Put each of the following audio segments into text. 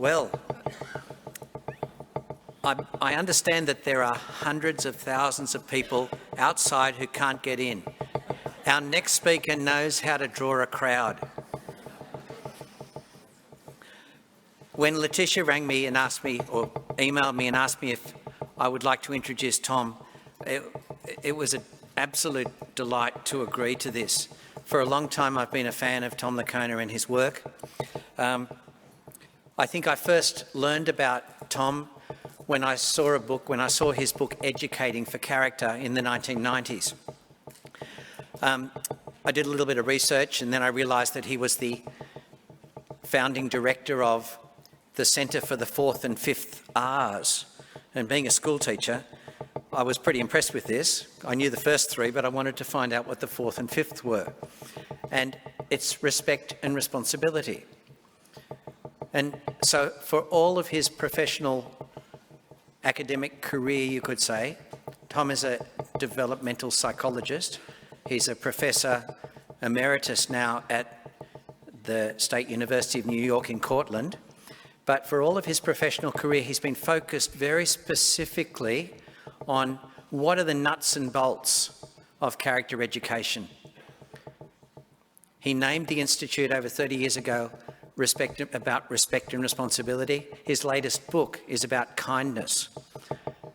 Well, I understand that there are hundreds of thousands of people outside who can't get in. Our next speaker knows how to draw a crowd. When Letitia rang me and asked me, or emailed me and asked me if I would like to introduce Tom, it was an absolute delight to agree to this. For a long time, I've been a fan of Tom Lickona and his work. I think I first learned about Tom when I saw his book, Educating for Character, in the 1990s. I did a little bit of research and then I realised that he was the founding director of the Centre for the Fourth and Fifth R's. And being a school teacher, I was pretty impressed with this. I knew the first three, but I wanted to find out what the fourth and fifth were. And it's respect and responsibility. And so for all of his professional academic career, you could say, Tom is a developmental psychologist. He's a professor emeritus now at the State University of New York in Cortland. But for all of his professional career, he's been focused very specifically on what are the nuts and bolts of character education. He named the Institute over 30 years ago about respect and responsibility. His latest book is about kindness.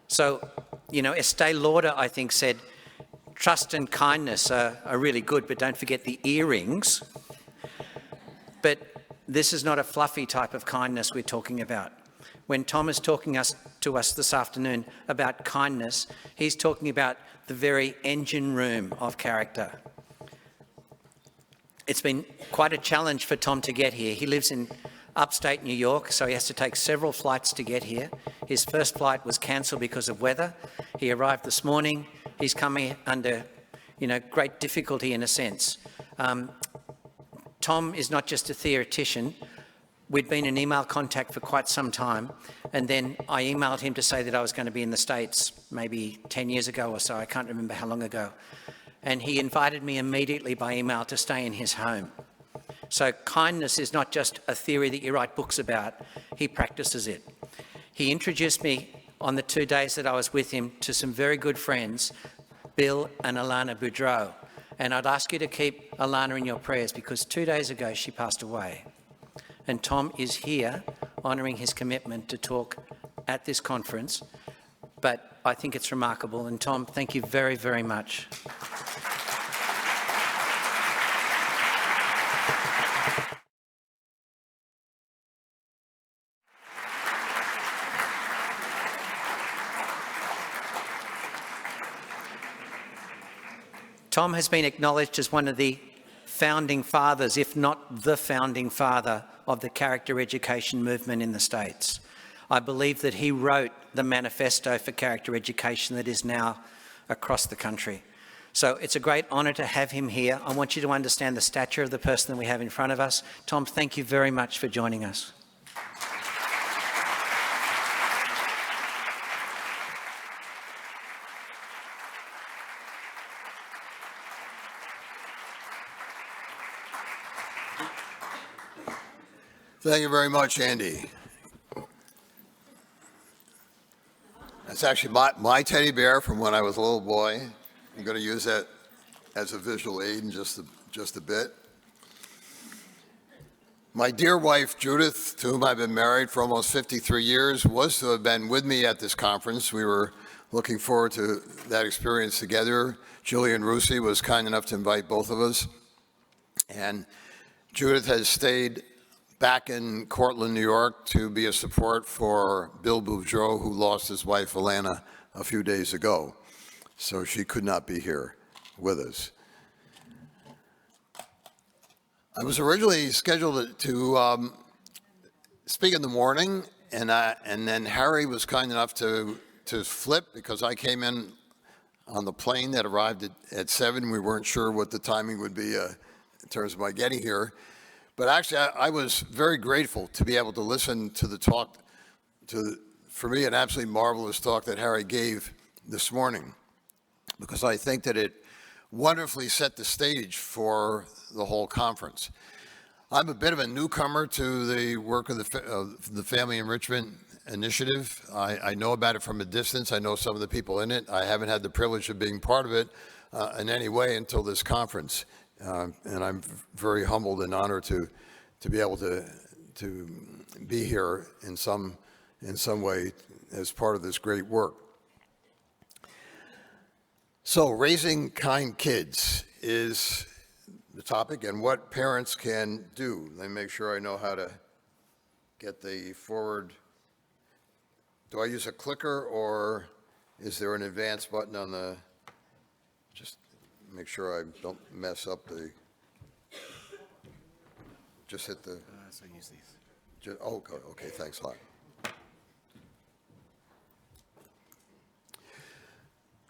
So, you know, Estee Lauder, I think, said, trust and kindness are really good, but don't forget the earrings. But this is not a fluffy type of kindness we're talking about. When Tom is talking to us this afternoon about kindness, he's talking about the very engine room of character. It's been quite a challenge for Tom to get here. He lives in upstate New York, so he has to take several flights to get here. His first flight was cancelled because of weather. He arrived this morning. He's coming under, great difficulty in a sense. Tom is not just a theoretician. We'd been in email contact for quite some time, and then I emailed him to say that I was going to be in the States maybe 10 years ago or so. I can't remember how long ago. And he invited me immediately by email to stay in his home. So kindness is not just a theory that you write books about, he practices it. He introduced me on the 2 days that I was with him to some very good friends, Bill and Alana Boudreau. And I'd ask you to keep Alana in your prayers because 2 days ago she passed away. And Tom is here honouring his commitment to talk at this conference. But I think it's remarkable. And Tom, thank you very, very much. Tom has been acknowledged as one of the founding fathers, if not the founding father, of the character education movement in the States. I believe that he wrote the manifesto for character education that is now across the country. So it's a great honour to have him here. I want you to understand the stature of the person that we have in front of us. Tom, thank you very much for joining us. Thank you very much, Andy. That's actually my teddy bear from when I was a little boy. I'm going to use that as a visual aid in just a bit. My dear wife, Judith, to whom I've been married for almost 53 years, was to have been with me at this conference. We were looking forward to that experience together. Julian Rusi was kind enough to invite both of us. And Judith has stayed back in Cortland, New York, to be a support for Bill Boudreau, who lost his wife, Alana, a few days ago. So she could not be here with us. I was originally scheduled to speak in the morning, and then Harry was kind enough to flip because I came in on the plane that arrived at 7. We weren't sure what the timing would be in terms of my getting here. But actually, I was very grateful to be able to listen to the talk, for me, an absolutely marvelous talk that Harry gave this morning, because I think that it wonderfully set the stage for the whole conference. I'm a bit of a newcomer to the work of the Family Enrichment Initiative. I know about it from a distance. I know some of the people in it. I haven't had the privilege of being part of it in any way until this conference. And I'm very humbled and honored to be able to be here in some way as part of this great work. So raising kind kids is the topic, and what parents can do. Let me make sure I know how to get the forward. Do I use a clicker, or is there an advance button on the, just make sure I don't mess up the, just hit the, So use these. oh, okay, thanks a lot.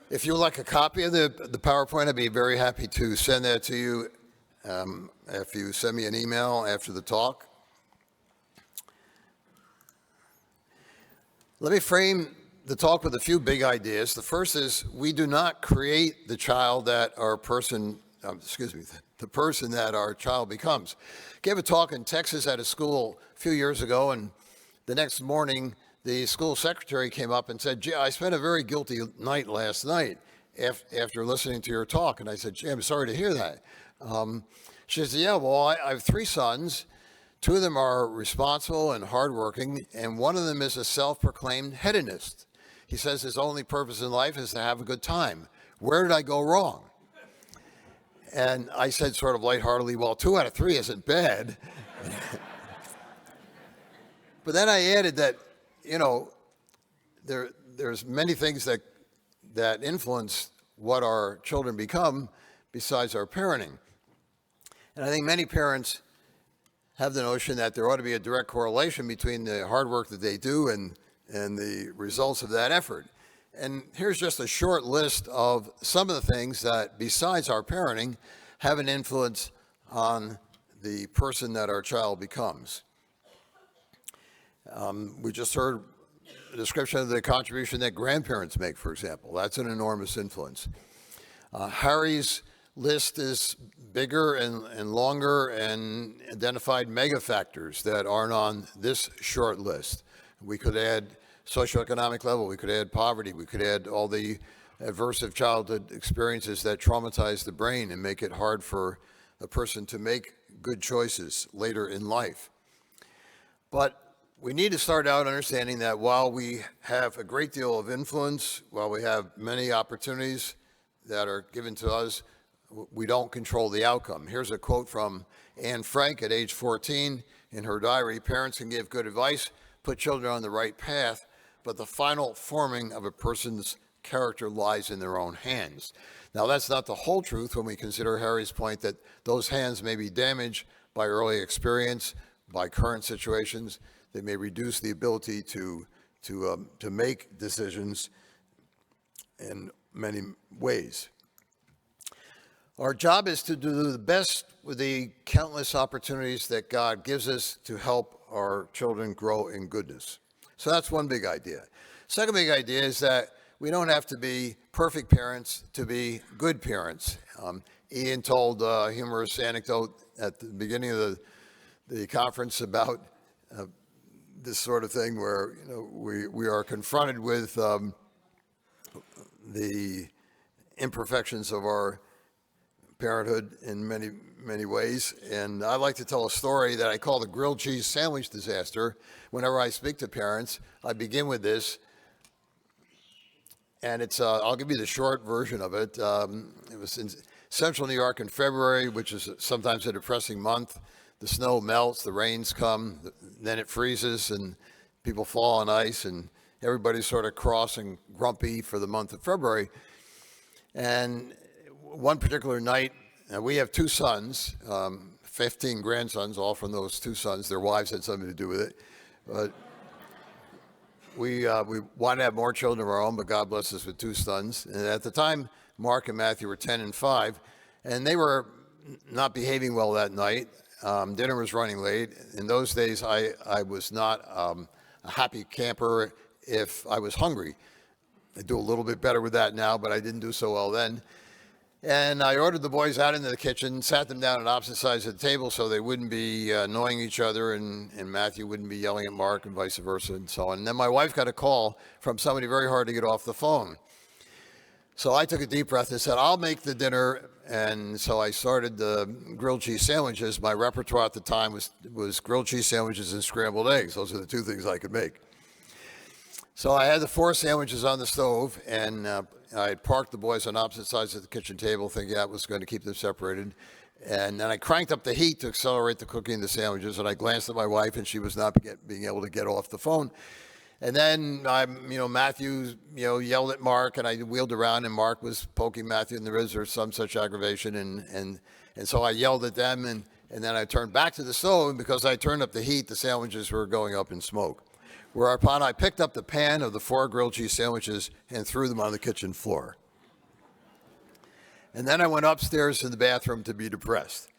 If you would like a copy of the PowerPoint, I'd be very happy to send that to you if you send me an email after the talk. Let me frame the talk with a few big ideas. The first is we do not create the child that our person, the person that our child becomes. I gave a talk in Texas at a school a few years ago, and the next morning the school secretary came up and said, "Gee, I spent a very guilty night last night after listening to your talk." And I said, "Gee, I'm sorry to hear that." She said, "Yeah, well, I have 3 sons. 2 of them are responsible and hardworking, and one of them is a self-proclaimed hedonist. He says his only purpose in life is to have a good time. Where did I go wrong?" And I said sort of lightheartedly, "Well, 2 out of 3 isn't bad." But then I added that, you know, there's many things that influence what our children become besides our parenting. And I think many parents have the notion that there ought to be a direct correlation between the hard work that they do and the results of that effort. And here's just a short list of some of the things that, besides our parenting, have an influence on the person that our child becomes. We just heard a description of the contribution that grandparents make, for example. That's an enormous influence. Harry's list is bigger and longer and identified mega factors that aren't on this short list. We could add socioeconomic level, we could add poverty, we could add all the aversive childhood experiences that traumatize the brain and make it hard for a person to make good choices later in life. But we need to start out understanding that while we have a great deal of influence, while we have many opportunities that are given to us, we don't control the outcome. Here's a quote from Anne Frank at age 14 in her diary: "Parents can give good advice, put children on the right path, but the final forming of a person's character lies in their own hands." Now, that's not the whole truth when we consider Harry's point that those hands may be damaged by early experience, by current situations. They may reduce the ability to make decisions in many ways. Our job is to do the best with the countless opportunities that God gives us to help our children grow in goodness. So that's one big idea. Second big idea is that we don't have to be perfect parents to be good parents. Ian told a humorous anecdote at the beginning of the conference about this sort of thing where, you know, we are confronted with the imperfections of our parenthood in many, many ways. And I like to tell a story that I call the grilled cheese sandwich disaster. Whenever I speak to parents, I begin with this. And it's, I'll give you the short version of it. It was in central New York in February, which is sometimes a depressing month. The snow melts, the rains come, then it freezes, and people fall on ice, and everybody's sort of cross and grumpy for the month of February. And one particular night, we have 2 sons, 15 grandsons, all from those 2 sons. Their wives had something to do with it. But we wanted to have more children of our own, but God blessed us with 2 sons. And at the time, Mark and Matthew were 10 and 5, and they were not behaving well that night. Dinner was running late. In those days, I was not a happy camper if I was hungry. I do a little bit better with that now, but I didn't do so well then. And I ordered the boys out into the kitchen, sat them down on opposite sides of the table so they wouldn't be annoying each other, and Matthew wouldn't be yelling at Mark and vice versa and so on. And then my wife got a call from somebody very hard to get off the phone. So I took a deep breath and said, I'll make the dinner. And so I started the grilled cheese sandwiches. My repertoire at the time was grilled cheese sandwiches and scrambled eggs. Those are the two things I could make. So I had the 4 sandwiches on the stove, and I had parked the boys on opposite sides of the kitchen table, thinking I was going to keep them separated. And then I cranked up the heat to accelerate the cooking of the sandwiches, and I glanced at my wife, and she was not being able to get off the phone. And then Matthew, yelled at Mark, and I wheeled around, and Mark was poking Matthew in the ribs or some such aggravation, and so I yelled at them, and then I turned back to the stove, and because I turned up the heat, the sandwiches were going up in smoke. Whereupon I picked up the pan of the 4 grilled cheese sandwiches and threw them on the kitchen floor. And then I went upstairs to the bathroom to be depressed.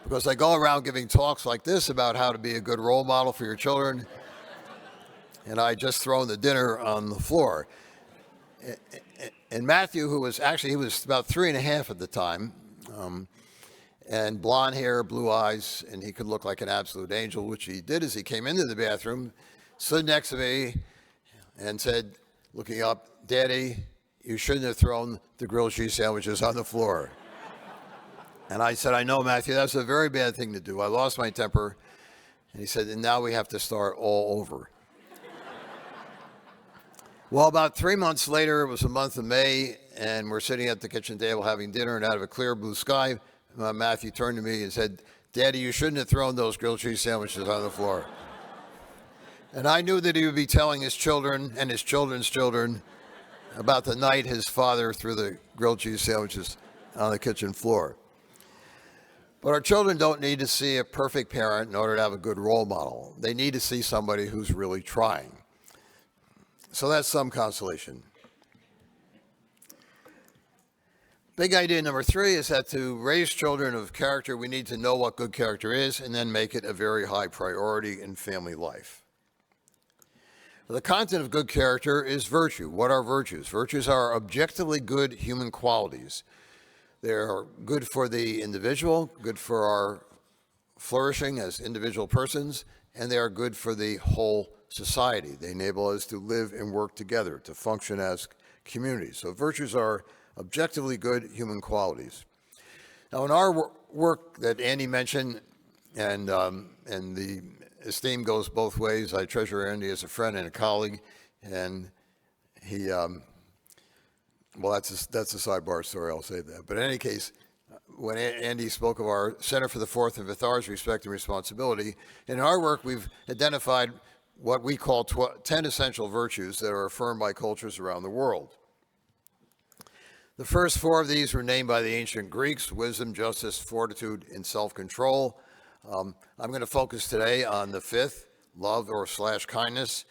Because I go around giving talks like this about how to be a good role model for your children, and I just thrown the dinner on the floor. And Matthew, he was about 3.5 at the time, and blonde hair, blue eyes, and he could look like an absolute angel, which he did as he came into the bathroom, stood next to me and said, looking up, Daddy, you shouldn't have thrown the grilled cheese sandwiches on the floor. And I said, I know, Matthew, that's a very bad thing to do. I lost my temper. And he said, and now we have to start all over. Well, about 3 months later, it was the month of May, and we're sitting at the kitchen table having dinner, and out of a clear blue sky, Matthew turned to me and said, Daddy, you shouldn't have thrown those grilled cheese sandwiches on the floor. And I knew that he would be telling his children and his children's children about the night his father threw the grilled cheese sandwiches on the kitchen floor. But our children don't need to see a perfect parent in order to have a good role model. They need to see somebody who's really trying. So that's some consolation. Big idea number 3 is that to raise children of character, we need to know what good character is and then make it a very high priority in family life. The content of good character is virtue. What are virtues? Virtues are objectively good human qualities. They are good for the individual, good for our flourishing as individual persons, and they are good for the whole society. They enable us to live and work together, to function as communities. So virtues are objectively good human qualities. Now, in our work that Andy mentioned, and the esteem goes both ways. I treasure Andy as a friend and a colleague, and he, well, that's a sidebar story, I'll say that. But in any case, when Andy spoke of our Center for the Fourth and Fifth R's, Respect and Responsibility, in our work we've identified what we call 10 essential virtues that are affirmed by cultures around the world. The first 4 of these were named by the ancient Greeks: wisdom, justice, fortitude, and self-control. I'm going to focus today on the 5th, love or / kindness.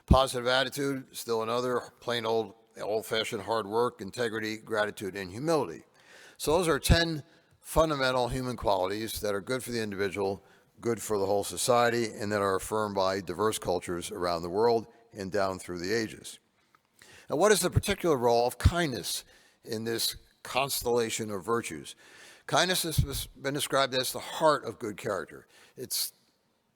Positive attitude, still another, plain old-fashioned hard work, integrity, gratitude, and humility. So those are 10 fundamental human qualities that are good for the individual, good for the whole society, and that are affirmed by diverse cultures around the world and down through the ages. Now, what is the particular role of kindness in this constellation of virtues? Kindness has been described as the heart of good character. It's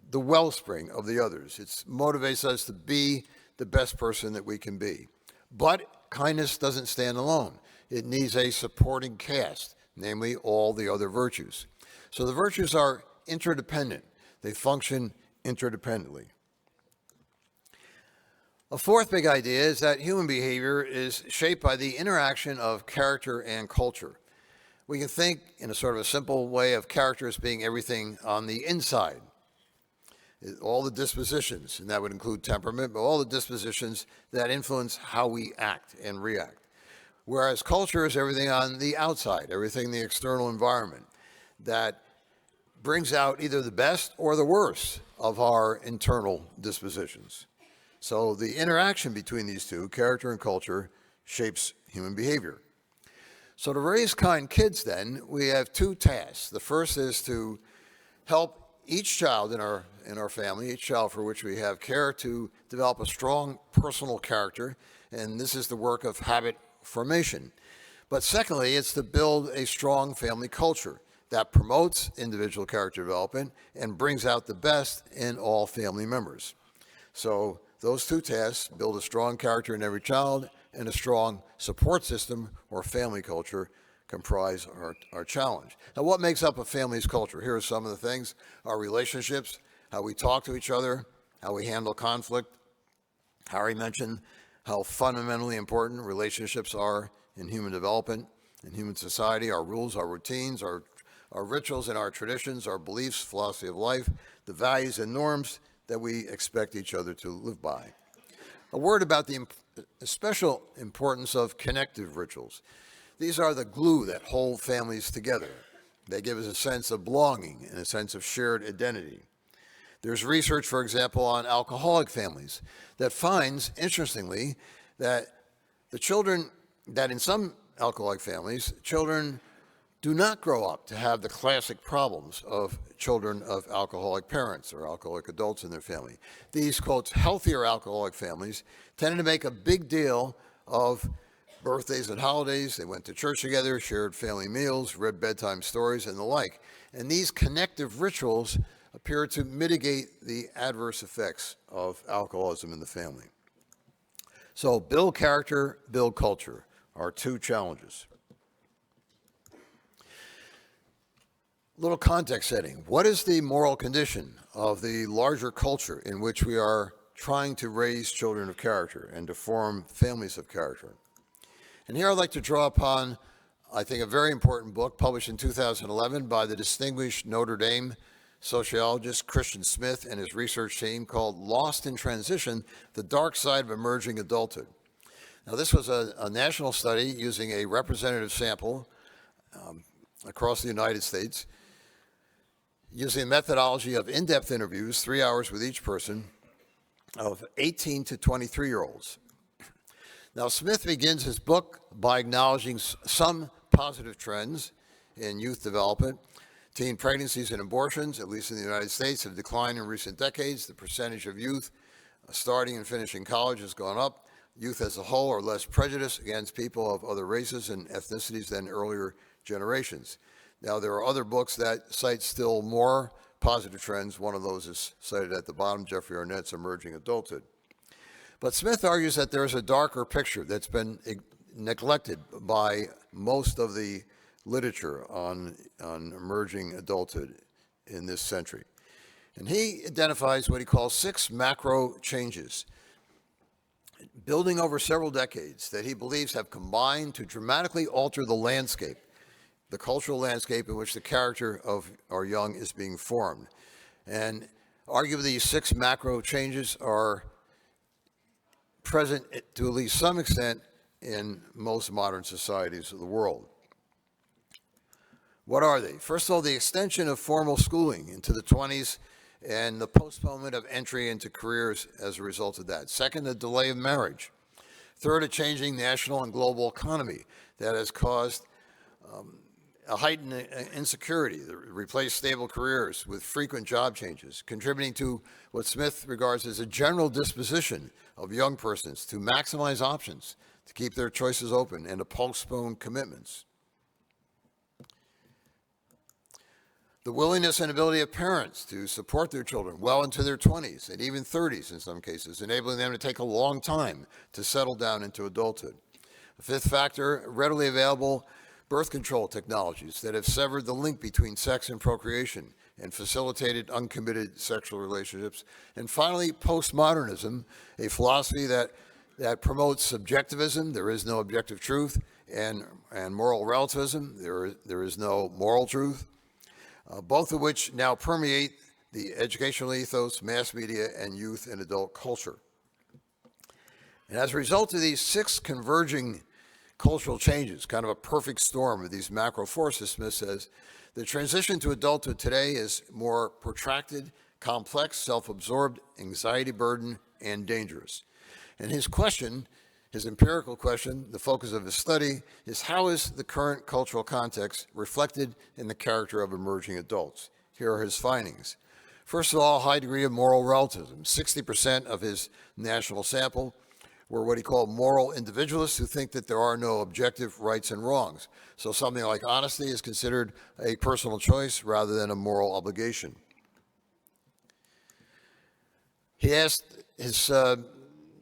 the wellspring of the others. It motivates us to be the best person that we can be. But kindness doesn't stand alone. It needs a supporting cast, namely all the other virtues. So the virtues are interdependent. They function interdependently. A 4th big idea is that human behavior is shaped by the interaction of character and culture. We can think in a sort of a simple way of character as being everything on the inside. All the dispositions, and that would include temperament, but all the dispositions that influence how we act and react. Whereas culture is everything on the outside, everything in the external environment that brings out either the best or the worst of our internal dispositions. So the interaction between these two, character and culture, shapes human behavior. So to raise kind kids then, we have 2 tasks. The first is to help each child in our family, each child for which we have care, to develop a strong personal character, and this is the work of habit formation. But secondly, it's to build a strong family culture that promotes individual character development and brings out the best in all family members. So those two tasks, build a strong character in every child and a strong support system or family culture, comprise our challenge. Now, what makes up a family's culture? Here are some of the things: our relationships, how we talk to each other, how we handle conflict. Harry mentioned how fundamentally important relationships are in human development, in human society, our rules, our routines, our rituals and our traditions, our beliefs, philosophy of life, the values and norms that we expect each other to live by. A word about the special importance of connective rituals. These are the glue that hold families together. They give us a sense of belonging and a sense of shared identity. There's research, for example, on alcoholic families that finds, interestingly, that in some alcoholic families, children do not grow up to have the classic problems of children of alcoholic parents or alcoholic adults in their family. These, quote, healthier alcoholic families tended to make a big deal of birthdays and holidays. They went to church together, shared family meals, read bedtime stories, and the like. And these connective rituals appear to mitigate the adverse effects of alcoholism in the family. So build character, build culture are two challenges. Little context setting. What is the moral condition of the larger culture in which we are trying to raise children of character and to form families of character? And here I'd like to draw upon, I think, a very important book published in 2011 by the distinguished Notre Dame sociologist Christian Smith and his research team, called Lost in Transition: The Dark Side of Emerging Adulthood. Now, this was a national study using a representative sample across the United States, using a methodology of in-depth interviews, 3 hours with each person, of 18 to 23-year-olds. Now, Smith begins his book by acknowledging some positive trends in youth development. Teen pregnancies and abortions, at least in the United States, have declined in recent decades. The percentage of youth starting and finishing college has gone up. Youth as a whole are less prejudiced against people of other races and ethnicities than earlier generations. Now, there are other books that cite still more positive trends. One of those is cited at the bottom, Jeffrey Arnett's Emerging Adulthood. But Smith argues that there is a darker picture that's been neglected by most of the literature on emerging adulthood in this century. And he identifies what he calls 6 macro changes, building over several decades, that he believes have combined to dramatically alter the landscape, the cultural landscape in which the character of our young is being formed. And arguably, these 6 macro changes are present to at least some extent in most modern societies of the world. What are they? First of all, the extension of formal schooling into the 20s and the postponement of entry into careers as a result of that. Second, the delay of marriage. Third, a changing national and global economy that has caused a heightened insecurity that replaced stable careers with frequent job changes, contributing to what Smith regards as a general disposition of young persons to maximize options, to keep their choices open, and to postpone commitments. The willingness and ability of parents to support their children well into their 20s and even 30s in some cases, enabling them to take a long time to settle down into adulthood. The fifth factor, readily available birth control technologies that have severed the link between sex and procreation and facilitated uncommitted sexual relationships. And finally, postmodernism, a philosophy that promotes subjectivism, there is no objective truth, and moral relativism, there is no moral truth, both of which now permeate the educational ethos, mass media, and youth and adult culture. And as a result of these 6 converging cultural changes, kind of a perfect storm of these macro forces, Smith says, the transition to adulthood today is more protracted, complex, self-absorbed, anxiety-burdened, and dangerous. And his question, his empirical question, the focus of his study, is how is the current cultural context reflected in the character of emerging adults? Here are his findings. First of all, high degree of moral relativism. 60% of his national sample were what he called moral individualists who think that there are no objective rights and wrongs. So something like honesty is considered a personal choice rather than a moral obligation. He asked his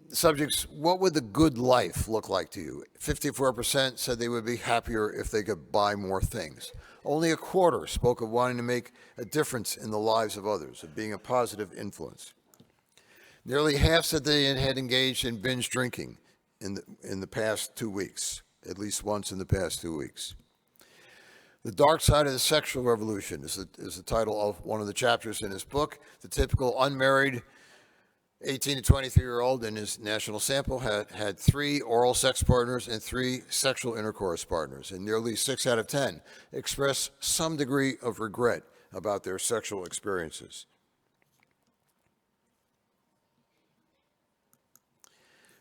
subjects, what would the good life look like to you? 54% said they would be happier if they could buy more things. Only a quarter spoke of wanting to make a difference in the lives of others, of being a positive influence. Nearly half said they had engaged in binge drinking in the past 2 weeks, at least once in the past 2 weeks. The Dark Side of the Sexual Revolution is the title of one of the chapters in his book. The typical unmarried 18 to 23-year-old in his national sample had 3 oral sex partners and 3 sexual intercourse partners, and nearly 6 out of 10 expressed some degree of regret about their sexual experiences.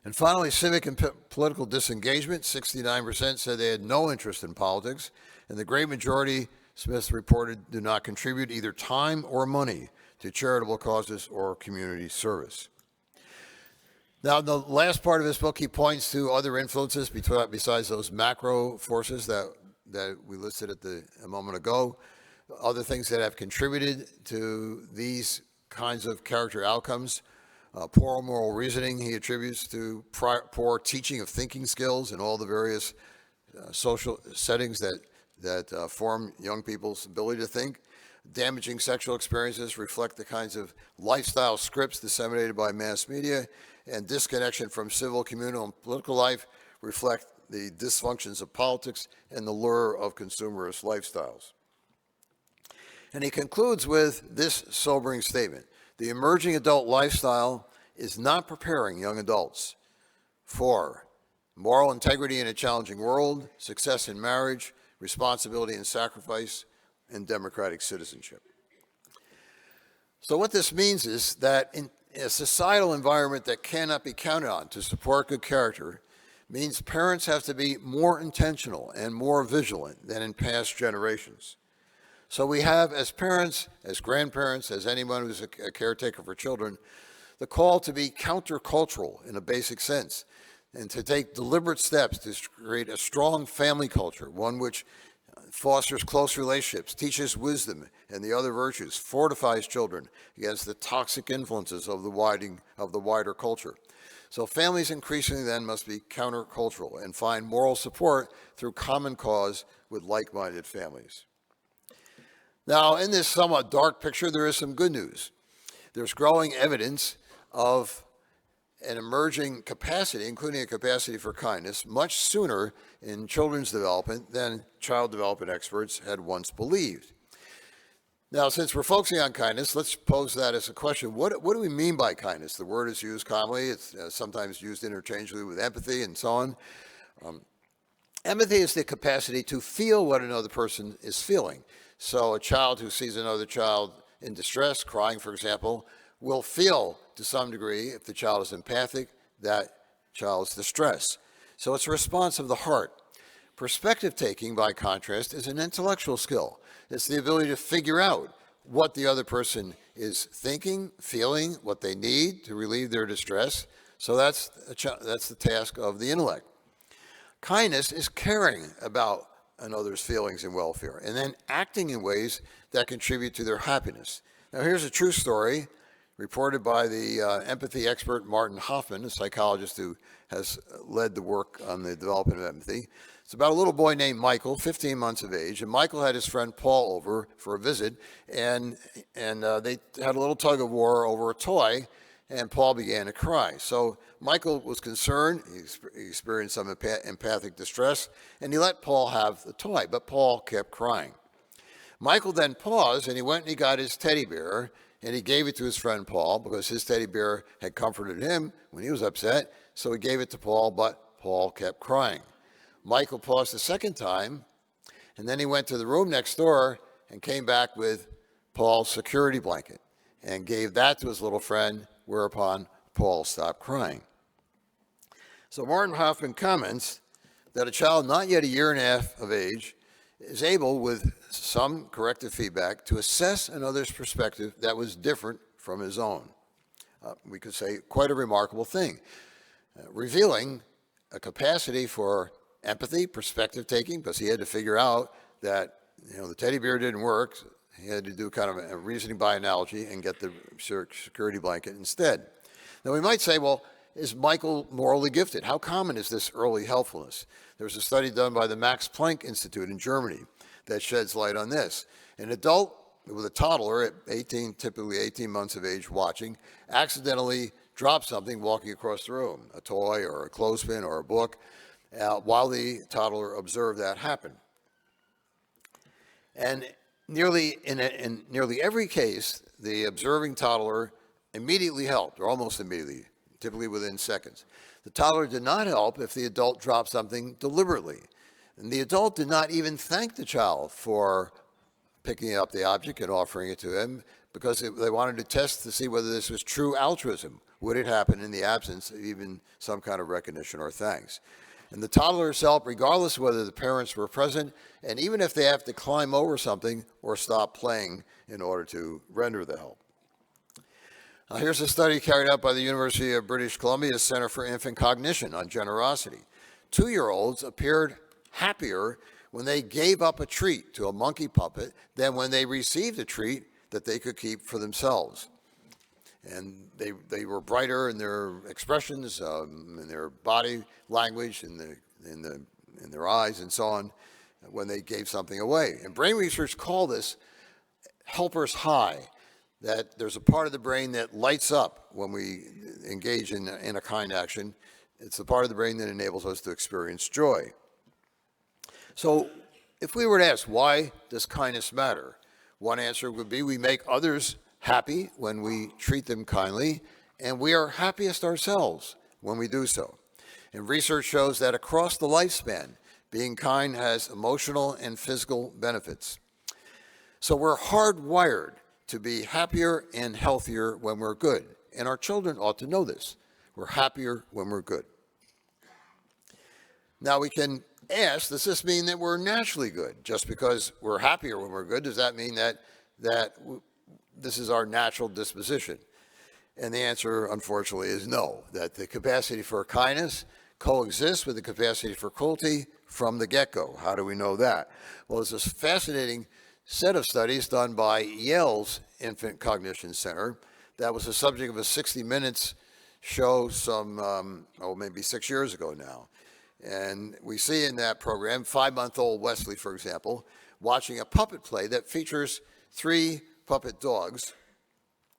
And finally, civic and political disengagement. 69% said they had no interest in politics, and the great majority, Smith reported, do not contribute either time or money to charitable causes or community service. Now, in the last part of his book, he points to other influences besides those macro forces that we listed a moment ago, other things that have contributed to these kinds of character outcomes. Poor moral reasoning he attributes to poor teaching of thinking skills in all the various social settings that form young people's ability to think. Damaging sexual experiences reflect the kinds of lifestyle scripts disseminated by mass media, and disconnection from civil, communal, and political life reflect the dysfunctions of politics and the lure of consumerist lifestyles. And he concludes with this sobering statement: the emerging adult lifestyle is not preparing young adults for moral integrity in a challenging world, success in marriage, responsibility and sacrifice, and democratic citizenship. So what this means is that in a societal environment that cannot be counted on to support good character means parents have to be more intentional and more vigilant than in past generations. So we have, as parents, as grandparents, as anyone who's a caretaker for children, the call to be countercultural in a basic sense and to take deliberate steps to create a strong family culture, one which fosters close relationships, teaches wisdom and the other virtues, fortifies children against the toxic influences of the wider culture. So families increasingly then must be countercultural and find moral support through common cause with like-minded families. Now, in this somewhat dark picture, there is some good news. There's growing evidence of an emerging capacity, including a capacity for kindness, much sooner in children's development than child development experts had once believed. Now, since we're focusing on kindness, let's pose that as a question. What do we mean by kindness? The word is used commonly. It's sometimes used interchangeably with empathy and so on. Empathy is the capacity to feel what another person is feeling. So a child who sees another child in distress, crying, for example, will feel to some degree, if the child is empathic, that child's distress. So it's a response of the heart. Perspective taking, by contrast, is an intellectual skill. It's the ability to figure out what the other person is thinking, feeling, what they need to relieve their distress. So that's the task of the intellect. Kindness is caring about another's feelings and welfare, and then acting in ways that contribute to their happiness. Now, here's a true story reported by the empathy expert Martin Hoffman, a psychologist who has led the work on the development of empathy. It's about a little boy named Michael, 15 months of age, and Michael had his friend Paul over for a visit, and they had a little tug of war over a toy, and Paul began to cry. So Michael was concerned. He experienced some empathic distress, and he let Paul have the toy, but Paul kept crying. Michael then paused, and he went and he got his teddy bear, and he gave it to his friend Paul because his teddy bear had comforted him when he was upset, so he gave it to Paul, but Paul kept crying. Michael paused a second time, and then he went to the room next door and came back with Paul's security blanket and gave that to his little friend, whereupon Paul stopped crying. So Martin Hoffman comments that a child not yet a year and a half of age is able, with some corrective feedback, to assess another's perspective that was different from his own. We could say quite a remarkable thing. revealing a capacity for empathy, perspective taking, because he had to figure out that the teddy bear didn't work. He had to do kind of a reasoning by analogy and get the security blanket instead. Now we might say, well, is Michael morally gifted? How common is this early helpfulness? There's a study done by the Max Planck Institute in Germany that sheds light on this. An adult with a toddler at typically 18 months of age watching, accidentally drops something walking across the room, a toy or a clothespin or a book, while the toddler observed that happen. And in nearly every case, the observing toddler immediately helped, or almost immediately, typically within seconds. The toddler did not help if the adult dropped something deliberately. And the adult did not even thank the child for picking up the object and offering it to him, because they wanted to test to see whether this was true altruism. Would it happen in the absence of even some kind of recognition or thanks? And the toddlers help regardless of whether the parents were present, and even if they have to climb over something or stop playing in order to render the help. Now, here's a study carried out by the University of British Columbia's Center for Infant Cognition on generosity. 2-year-olds appeared happier when they gave up a treat to a monkey puppet than when they received a treat that they could keep for themselves. And they were brighter in their expressions, in their body language, in their eyes and so on, when they gave something away. And brain research call this helper's high, that there's a part of the brain that lights up when we engage in a kind action. It's the part of the brain that enables us to experience joy. So if we were to ask, why does kindness matter? One answer would be we make others happy when we treat them kindly, and we are happiest ourselves when we do so. And research shows that across the lifespan, being kind has emotional and physical benefits. So we're hardwired to be happier and healthier when we're good, and our children ought to know this. We're happier when we're good. Now we can ask, does this mean that we're naturally good? Just because we're happier when we're good, does that mean that this is our natural disposition? And the answer, unfortunately, is no, that the capacity for kindness coexists with the capacity for cruelty from the get-go. How do we know that? Well, there's this fascinating set of studies done by Yale's Infant Cognition Center that was the subject of a 60 Minutes show maybe 6 years ago now. And we see in that program 5-month-old Wesley, for example, watching a puppet play that features 3 puppet dogs.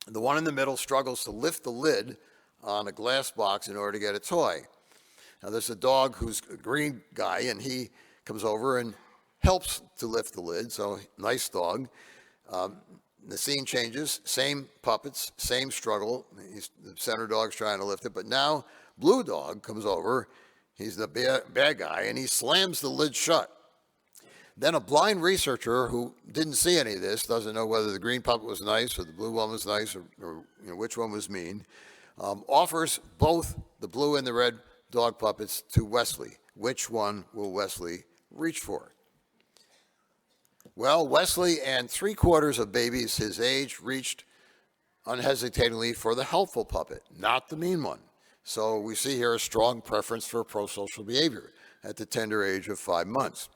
The one in the middle struggles to lift the lid on a glass box in order to get a toy. Now there's a dog who's a green guy, and he comes over and helps to lift the lid, so nice dog. The scene changes, same puppets, same struggle. The center dog's trying to lift it, but now blue dog comes over. He's the bad guy, and he slams the lid shut. Then a blind researcher who didn't see any of this, doesn't know whether the green puppet was nice or the blue one was nice or which one was mean, offers both the blue and the red dog puppets to Wesley. Which one will Wesley reach for? Well, Wesley and 3/4 of babies his age reached unhesitatingly for the helpful puppet, not the mean one. So we see here a strong preference for prosocial behavior at the tender age of 5 months.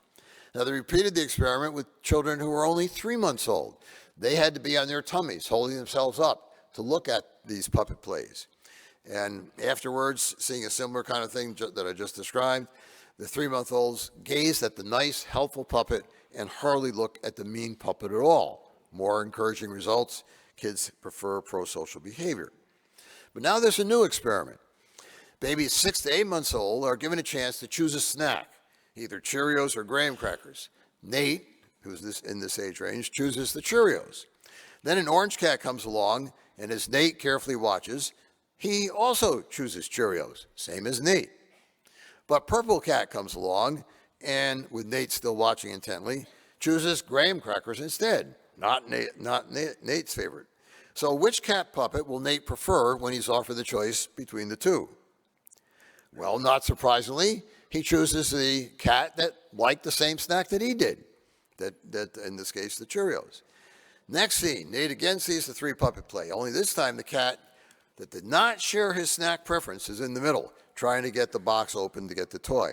Now, they repeated the experiment with children who were only 3 months old. They had to be on their tummies, holding themselves up to look at these puppet plays. And afterwards, seeing a similar kind of thing that I just described, the 3-month-olds gazed at the nice, helpful puppet and hardly looked at the mean puppet at all. More encouraging results. Kids prefer prosocial behavior. But now there's a new experiment. Babies 6 to 8 months old are given a chance to choose a snack, either Cheerios or graham crackers. Nate, who's in this age range, chooses the Cheerios. Then an orange cat comes along, and as Nate carefully watches, he also chooses Cheerios, same as Nate. But purple cat comes along, and with Nate still watching intently, chooses graham crackers instead, not Nate's favorite. So which cat puppet will Nate prefer when he's offered the choice between the two? Well, not surprisingly, he chooses the cat that liked the same snack that he did, that in this case, the Cheerios. Next scene, Nate again sees the 3 puppet play, only this time the cat that did not share his snack preference is in the middle, trying to get the box open to get the toy.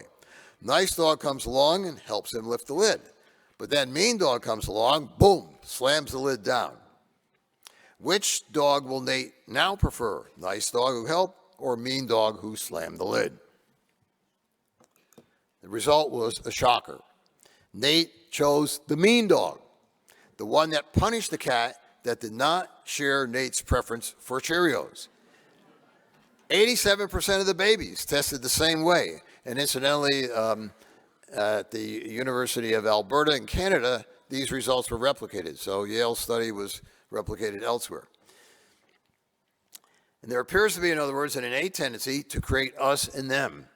Nice dog comes along and helps him lift the lid. But then mean dog comes along, boom, slams the lid down. Which dog will Nate now prefer? Nice dog who helped or mean dog who slammed the lid? The result was a shocker. Nate chose the mean dog, the one that punished the cat that did not share Nate's preference for Cheerios. 87% of the babies tested the same way. And incidentally, at the University of Alberta in Canada, these results were replicated. So Yale's study was replicated elsewhere. And there appears to be, in other words, an innate tendency to create us and them,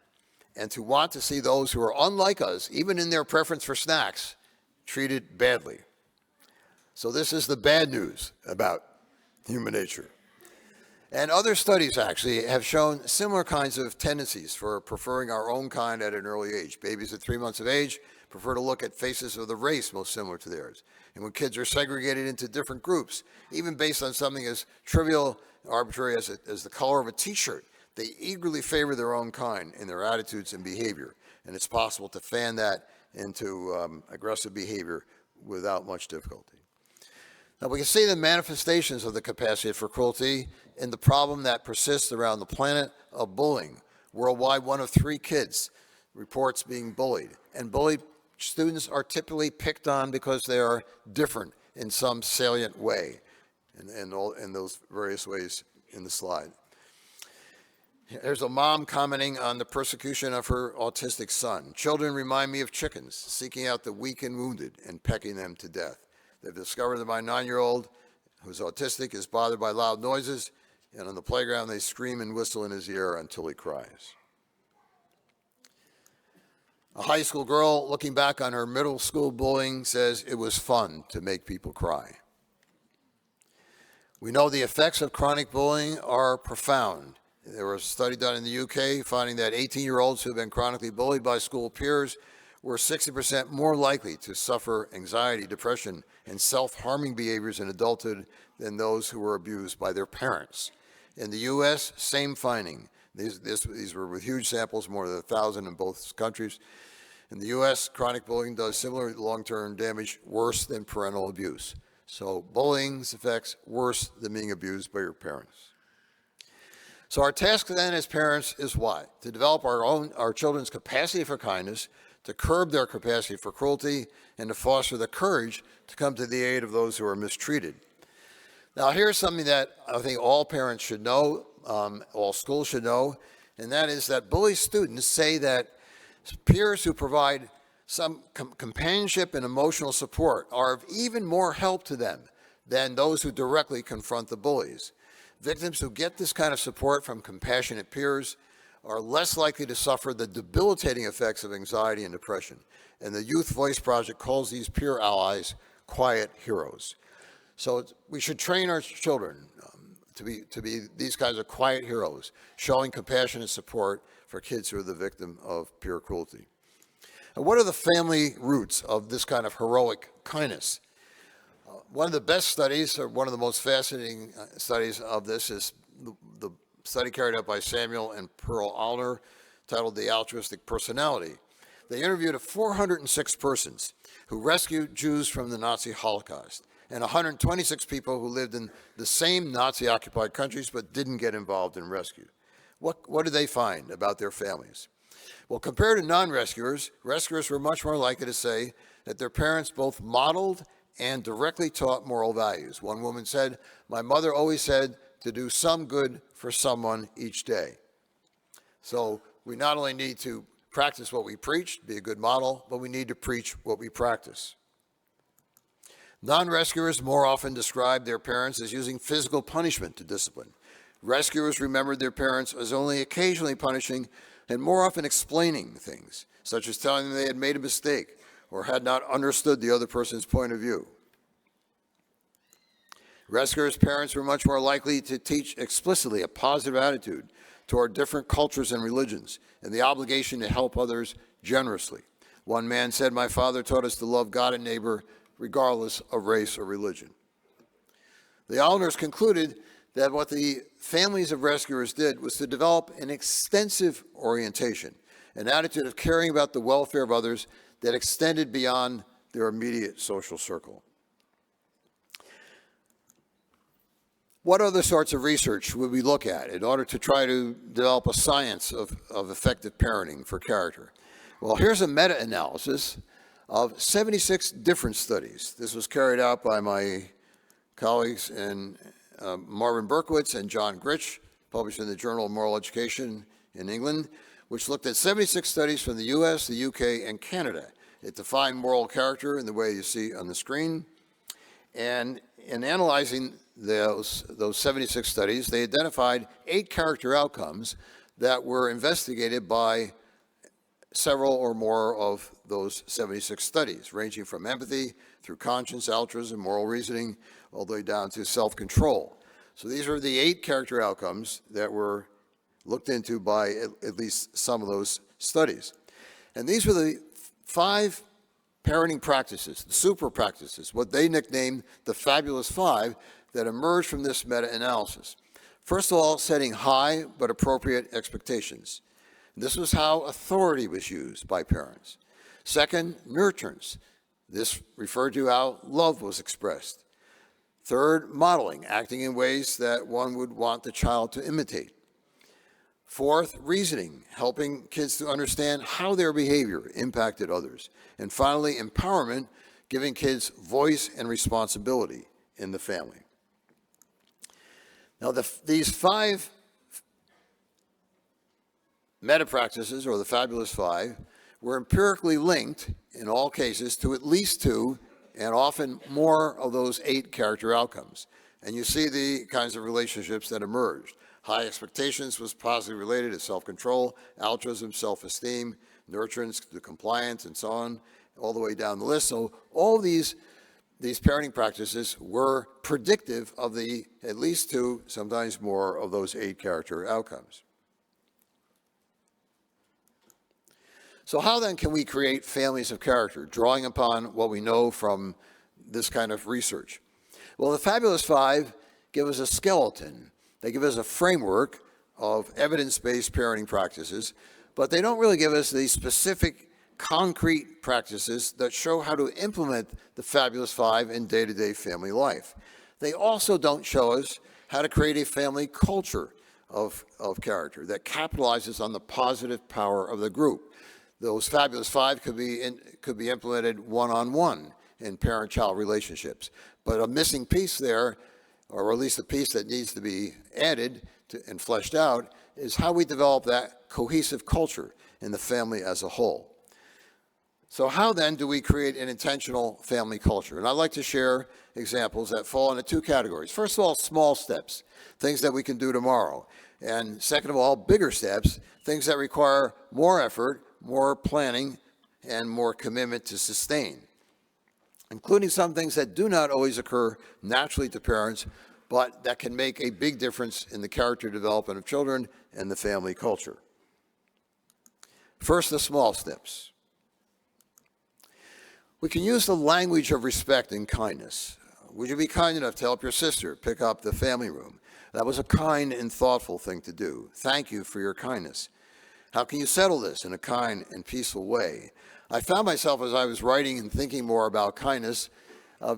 and to want to see those who are unlike us, even in their preference for snacks, treated badly. So this is the bad news about human nature. And other studies actually have shown similar kinds of tendencies for preferring our own kind at an early age. Babies at 3 months of age prefer to look at faces of the race most similar to theirs. And when kids are segregated into different groups, even based on something as trivial, arbitrary as the color of a t-shirt, they eagerly favor their own kind in their attitudes and behavior. And it's possible to fan that into aggressive behavior without much difficulty. Now, we can see the manifestations of the capacity for cruelty in the problem that persists around the planet of bullying. Worldwide, 1 of 3 kids reports being bullied. And bullied students are typically picked on because they are different in some salient way, in those various ways in the slide. There's a mom commenting on the persecution of her autistic son. Children remind me of chickens, seeking out the weak and wounded and pecking them to death. They've discovered that my 9-year-old, who's autistic, is bothered by loud noises, and on the playground they scream and whistle in his ear until he cries. A high school girl looking back on her middle school bullying says it was fun to make people cry. We know the effects of chronic bullying are profound. There was a study done in the UK finding that 18-year-olds who have been chronically bullied by school peers were 60% more likely to suffer anxiety, depression, and self-harming behaviors in adulthood than those who were abused by their parents. In the U.S., same finding. These were with huge samples, more than 1,000 in both countries. In the U.S., chronic bullying does similar long-term damage worse than parental abuse. So bullying's effects worse than being abused by your parents. So our task then as parents is what? To develop our children's capacity for kindness, to curb their capacity for cruelty, and to foster the courage to come to the aid of those who are mistreated. Now, here's something that I think all parents should know, all schools should know, and that is that bully students say that peers who provide some companionship and emotional support are of even more help to them than those who directly confront the bullies. Victims who get this kind of support from compassionate peers are less likely to suffer the debilitating effects of anxiety and depression. And the Youth Voice Project calls these peer allies quiet heroes. So we should train our children to be these kinds of quiet heroes, showing compassion and support for kids who are the victim of peer cruelty. And what are the family roots of this kind of heroic kindness? One of the best studies, or one of the most fascinating studies of this, is the study carried out by Samuel and Pearl Allner, titled The Altruistic Personality. They interviewed 406 persons who rescued Jews from the Nazi Holocaust, and 126 people who lived in the same Nazi-occupied countries but didn't get involved in rescue. What did they find about their families? Well, compared to non-rescuers, rescuers were much more likely to say that their parents both modeled and directly taught moral values. One woman said, "My mother always said to do some good for someone each day." So we not only need to practice what we preach, be a good model, but we need to preach what we practice. Non-rescuers more often describe their parents as using physical punishment to discipline. Rescuers remembered their parents as only occasionally punishing and more often explaining things, such as telling them they had made a mistake or had not understood the other person's point of view. Rescuers' parents were much more likely to teach explicitly a positive attitude toward different cultures and religions and the obligation to help others generously. One man said, "My father taught us to love God and neighbor regardless of race or religion." The Allners concluded that what the families of rescuers did was to develop an extensive orientation, an attitude of caring about the welfare of others that extended beyond their immediate social circle. What other sorts of research would we look at in order to try to develop a science of effective parenting for character? Well, here's a meta-analysis of 76 different studies. This was carried out by my colleagues in Marvin Berkowitz and John Gritch, published in the Journal of Moral Education in England, which looked at 76 studies from the US, the UK, and Canada. It defined moral character in the way you see on the screen. And in analyzing those 76 studies, they identified 8 character outcomes that were investigated by several or more of those 76 studies, ranging from empathy through conscience, altruism, moral reasoning, all the way down to self-control. So these are the 8 character outcomes that were looked into by at least some of those studies. And these were the 5 parenting practices, the super practices, what they nicknamed the Fabulous 5, that emerged from this meta-analysis. First of all, setting high but appropriate expectations. This was how authority was used by parents. Second, nurturance. This referred to how love was expressed. Third, modeling, acting in ways that one would want the child to imitate. Fourth, reasoning, helping kids to understand how their behavior impacted others. And finally, empowerment, giving kids voice and responsibility in the family. Now, these 5 meta-practices, or the Fabulous 5, were empirically linked, in all cases, to at least 2 and often more of those 8 character outcomes. And you see the kinds of relationships that emerged. High expectations was positively related to self-control, altruism, self-esteem, nurturance, to compliance, and so on, all the way down the list. So all these parenting practices were predictive of the at least 2, sometimes more, of those 8 character outcomes. So how then can we create families of character, drawing upon what we know from this kind of research? Well, the Fabulous 5 give us a skeleton. They give us a framework of evidence-based parenting practices, but they don't really give us the specific, concrete practices that show how to implement the Fabulous 5 in day-to-day family life. They also don't show us how to create a family culture of character that capitalizes on the positive power of the group. Those Fabulous 5 could be implemented one-on-one in parent-child relationships. But a missing piece there, or at least a piece that needs to be added and fleshed out, is how we develop that cohesive culture in the family as a whole. So how then do we create an intentional family culture? And I'd like to share examples that fall into 2 categories. First of all, small steps, things that we can do tomorrow. And second of all, bigger steps, things that require more effort, more planning, and more commitment to sustain, including some things that do not always occur naturally to parents, but that can make a big difference in the character development of children and the family culture. First, the small steps. We can use the language of respect and kindness. Would you be kind enough to help your sister pick up the family room? That was a kind and thoughtful thing to do. Thank you for your kindness. How can you settle this in a kind and peaceful way? I found myself, as I was writing and thinking more about kindness,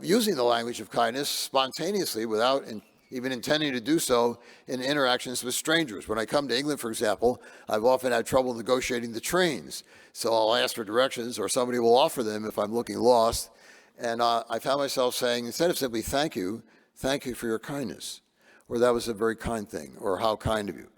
using the language of kindness spontaneously without even intending to do so in interactions with strangers. When I come to England, for example, I've often had trouble negotiating the trains. So I'll ask for directions, or somebody will offer them if I'm looking lost. And I found myself saying, instead of simply thank you for your kindness, or that was a very kind thing, or how kind of you.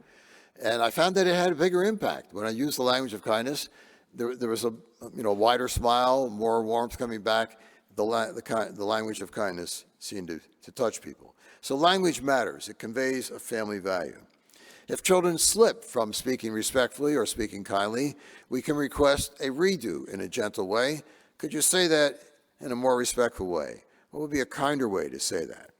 And I found that it had a bigger impact. When I used the language of kindness, there was a wider smile, more warmth coming back. The language of kindness seemed to touch people. So language matters. It conveys a family value. If children slip from speaking respectfully or speaking kindly, we can request a redo in a gentle way. Could you say that in a more respectful way? What would be a kinder way to say that?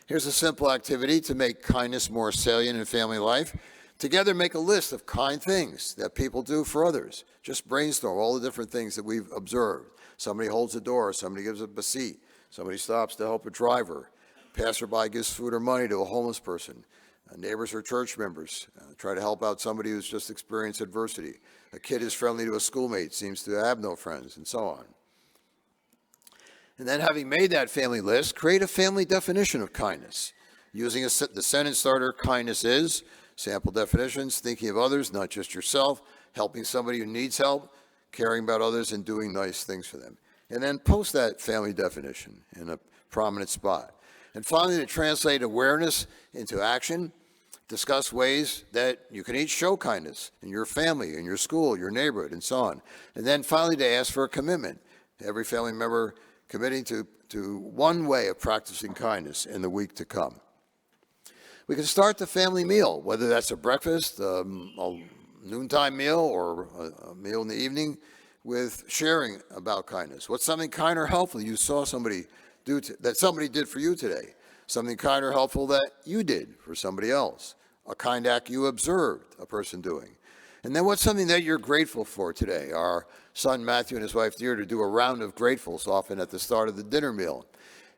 Here's a simple activity to make kindness more salient in family life. Together, make a list of kind things that people do for others. Just brainstorm all the different things that we've observed. Somebody holds the door, somebody gives up a seat, somebody stops to help a driver, passerby gives food or money to a homeless person. Neighbors or church members try to help out somebody who's just experienced adversity. A kid is friendly to a schoolmate, seems to have no friends, and so on. And then, having made that family list, create a family definition of kindness. Using the sentence starter, kindness is, sample definitions, thinking of others, not just yourself, helping somebody who needs help, caring about others, and doing nice things for them. And then post that family definition in a prominent spot. And finally, to translate awareness into action, discuss ways that you can each show kindness in your family, in your school, your neighborhood, and so on. And then finally, to ask for a commitment. Every family member committing to one way of practicing kindness in the week to come. We can start the family meal, whether that's a breakfast, a noontime meal, or a meal in the evening, with sharing about kindness. What's something kind or helpful you saw somebody do that somebody did for you today? Something kind or helpful that you did for somebody else? A kind act you observed a person doing? And then what's something that you're grateful for today? Our son Matthew and his wife Deirdre do a round of gratefuls often at the start of the dinner meal.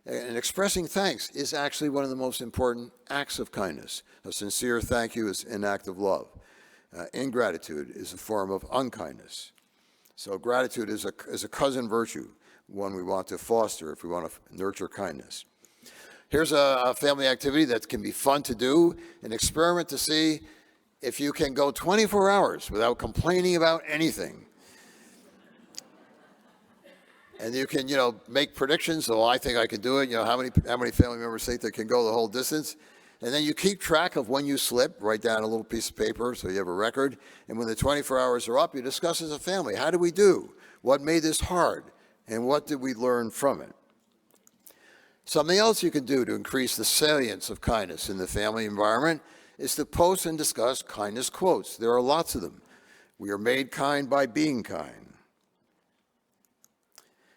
And expressing thanks is actually one of the most important acts of kindness. A sincere thank you is an act of love. Ingratitude is a form of unkindness. So gratitude is a cousin virtue, one we want to foster if we want to nurture kindness. Here's a family activity that can be fun to do, an experiment to see if you can go 24 hours without complaining about anything. And you can, make predictions. So I think I can do it. How many family members think they can go the whole distance? And then you keep track of when you slip, write down a little piece of paper so you have a record. And when the 24 hours are up, you discuss as a family, how did we do? What made this hard? And what did we learn from it? Something else you can do to increase the salience of kindness in the family environment is to post and discuss kindness quotes. There are lots of them. We are made kind by being kind.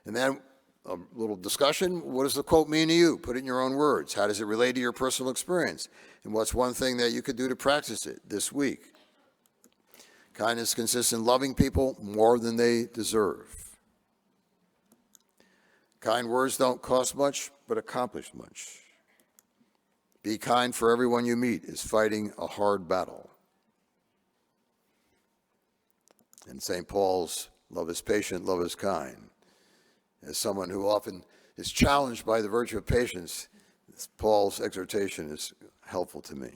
And then a little discussion. What does the quote mean to you? Put it in your own words. How does it relate to your personal experience? And what's one thing that you could do to practice it this week? Kindness consists in loving people more than they deserve. Kind words don't cost much, but accomplish much. Be kind, for everyone you meet is fighting a hard battle. And St. Paul's, love is patient, love is kind. As someone who often is challenged by the virtue of patience, Paul's exhortation is helpful to me.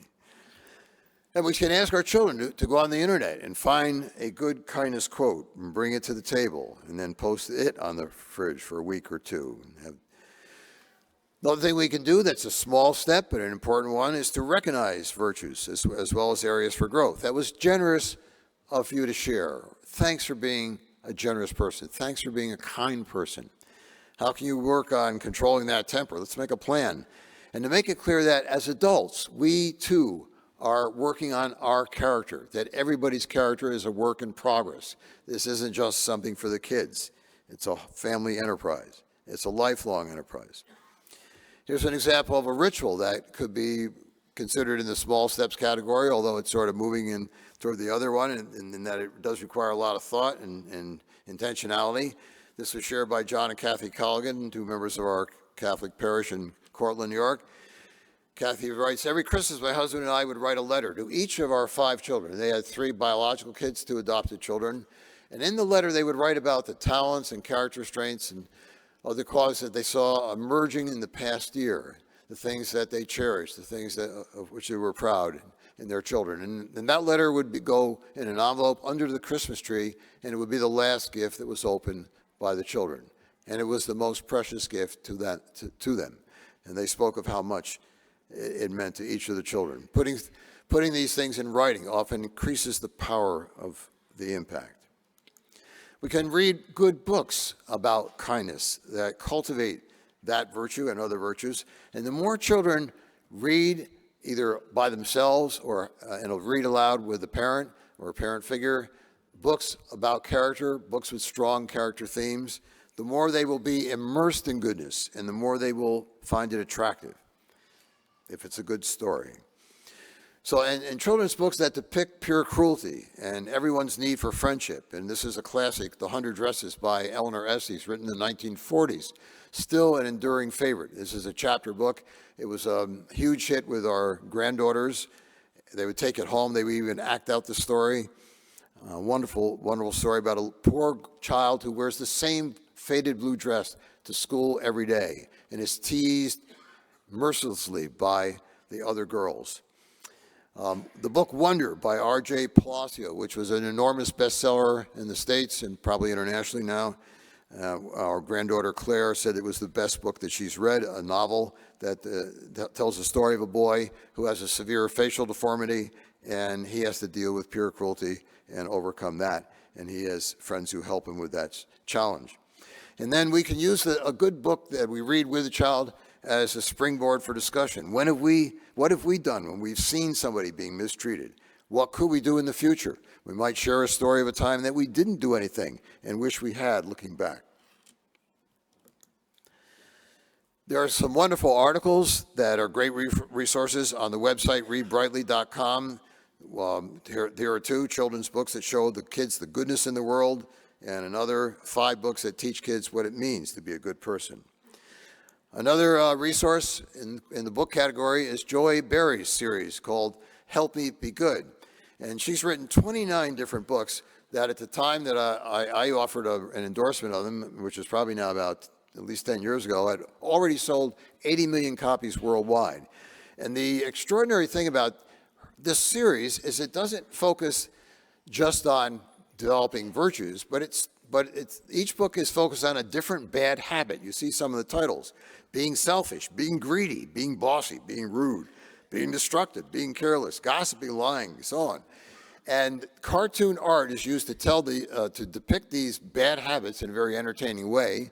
And we can ask our children to go on the internet and find a good kindness quote and bring it to the table and then post it on the fridge for a week or two. Another thing we can do that's a small step but an important one is to recognize virtues as well as areas for growth. That was generous of you to share. Thanks for being a generous person. Thanks for being a kind person. How can you work on controlling that temper? Let's make a plan. And to make it clear that as adults, we too are working on our character, that everybody's character is a work in progress. This isn't just something for the kids. It's a family enterprise. It's a lifelong enterprise. Here's an example of a ritual that could be considered in the small steps category, although it's sort of moving in toward the other one, and that it does require a lot of thought and intentionality. This was shared by John and Kathy Colligan, two members of our Catholic parish in Cortland, New York. Kathy writes, every Christmas my husband and I would write a letter to each of our 5 children. They had 3 biological kids, 2 adopted children. And in the letter they would write about the talents and character strengths and other qualities that they saw emerging in the past year, the things that they cherished, the things of which they were proud in their children. And that letter would go in an envelope under the Christmas tree, and it would be the last gift that was opened by the children. And it was the most precious gift to them. And they spoke of how much it meant to each of the children. Putting these things in writing often increases the power of the impact. We can read good books about kindness that cultivate that virtue and other virtues. And the more children read either by themselves or read aloud with a parent or a parent figure, books about character, books with strong character themes, the more they will be immersed in goodness and the more they will find it attractive if it's a good story. So, and children's books that depict pure cruelty and everyone's need for friendship. And this is a classic, The 100 Dresses by Eleanor Estes, written in the 1940s. Still an enduring favorite. This is a chapter book. It was a huge hit with our granddaughters. They would take it home. They would even act out the story. A wonderful, wonderful story about a poor child who wears the same faded blue dress to school every day and is teased mercilessly by the other girls. The book Wonder by R.J. Palacio, which was an enormous bestseller in the States and probably internationally now. Our granddaughter Claire said it was the best book that she's read, a novel that tells the story of a boy who has a severe facial deformity, and he has to deal with pure cruelty and overcome that. And he has friends who help him with that challenge. And then we can use a good book that we read with a child as a springboard for discussion. What have we done when we've seen somebody being mistreated? What could we do in the future? We might share a story of a time that we didn't do anything and wish we had, looking back. There are some wonderful articles that are great resources on the website readbrightly.com. Here are 2 children's books that show the kids the goodness in the world, and another 5 books that teach kids what it means to be a good person. Another resource in the book category is Joy Berry's series called Help Me Be Good. And she's written 29 different books that at the time that I offered an endorsement of them, which is probably now about at least 10 years ago, had already sold 80 million copies worldwide. And the extraordinary thing about this series is it doesn't focus just on developing virtues, but each book is focused on a different bad habit. You see some of the titles: being selfish, being greedy, being bossy, being rude, being destructive, being careless, gossiping, lying, so on. And cartoon art is used to to depict these bad habits in a very entertaining way.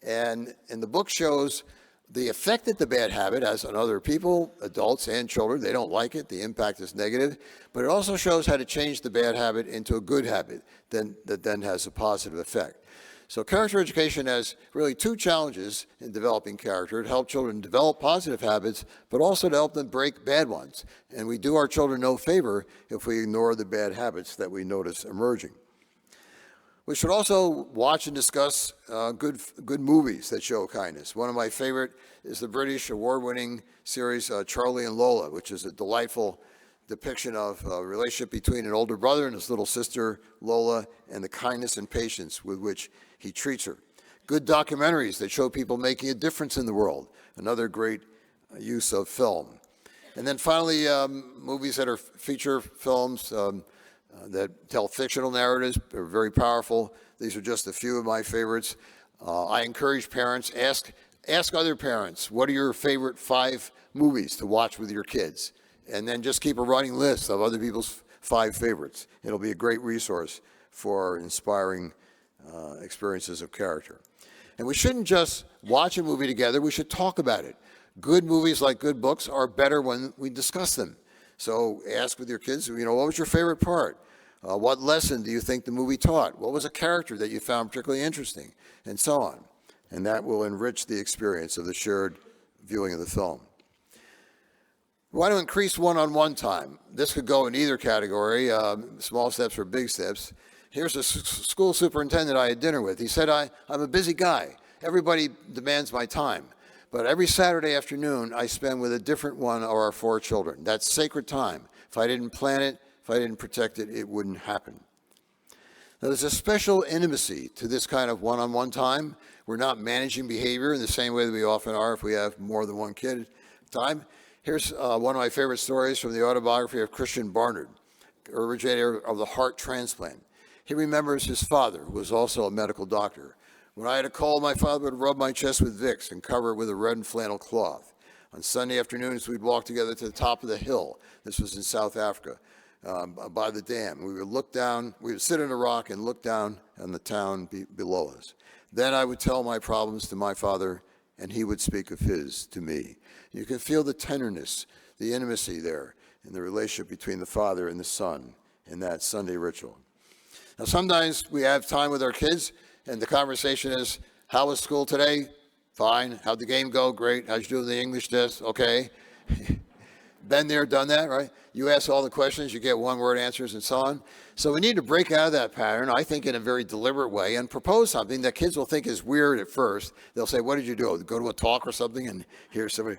And the book shows the effect that the bad habit has on other people, adults and children. They don't like it. The impact is negative. But it also shows how to change the bad habit into a good habit that then has a positive effect. So character education has really 2 challenges in developing character: to help children develop positive habits, but also to help them break bad ones. And we do our children no favor if we ignore the bad habits that we notice emerging. We should also watch and discuss good movies that show kindness. One of my favorite is the British award-winning series Charlie and Lola, which is a delightful depiction of a relationship between an older brother and his little sister Lola, and the kindness and patience with which he treats her. Good documentaries that show people making a difference in the world, another great use of film. And then finally, movies that are feature films that tell fictional narratives are very powerful. These are just a few of my favorites. I encourage parents, ask other parents, what are your favorite 5 movies to watch with your kids? And then just keep a running list of other people's 5 favorites. It'll be a great resource for inspiring experiences of character. And we shouldn't just watch a movie together, we should talk about it. Good movies, like good books, are better when we discuss them. So ask with your kids, what was your favorite part? What lesson do you think the movie taught? What was a character that you found particularly interesting? And so on. And that will enrich the experience of the shared viewing of the film. We want to increase one-on-one time. This could go in either category, small steps or big steps. Here's a school superintendent I had dinner with. He said, I'm a busy guy. Everybody demands my time. But every Saturday afternoon, I spend with a different one of our 4 children. That's sacred time. If I didn't plan it, if I didn't protect it, it wouldn't happen. Now, there's a special intimacy to this kind of one-on-one time. We're not managing behavior in the same way that we often are if we have more than one kid at a time. Here's one of my favorite stories from the autobiography of Christian Barnard, originator of the heart transplant. He remembers his father, who was also a medical doctor. When I had a cold, my father would rub my chest with Vicks and cover it with a red flannel cloth. On Sunday afternoons, we'd walk together to the top of the hill. This was in South Africa, by the dam. We would look down, we would sit on a rock and look down on the town below us. Then I would tell my problems to my father, and he would speak of his to me. You can feel the tenderness, the intimacy there in the relationship between the father and the son in that Sunday ritual. Now, sometimes we have time with our kids, and the conversation is, how was school today? Fine. How'd the game go? Great. How'd you do in the English test? Okay. Been there, done that, right? you ask all the questions, you get one-word answers and so on. So we need to break out of that pattern, I think in a very deliberate way, and propose something that kids will think is weird at first. They'll say, what did you do? Go to a talk or something and hear somebody.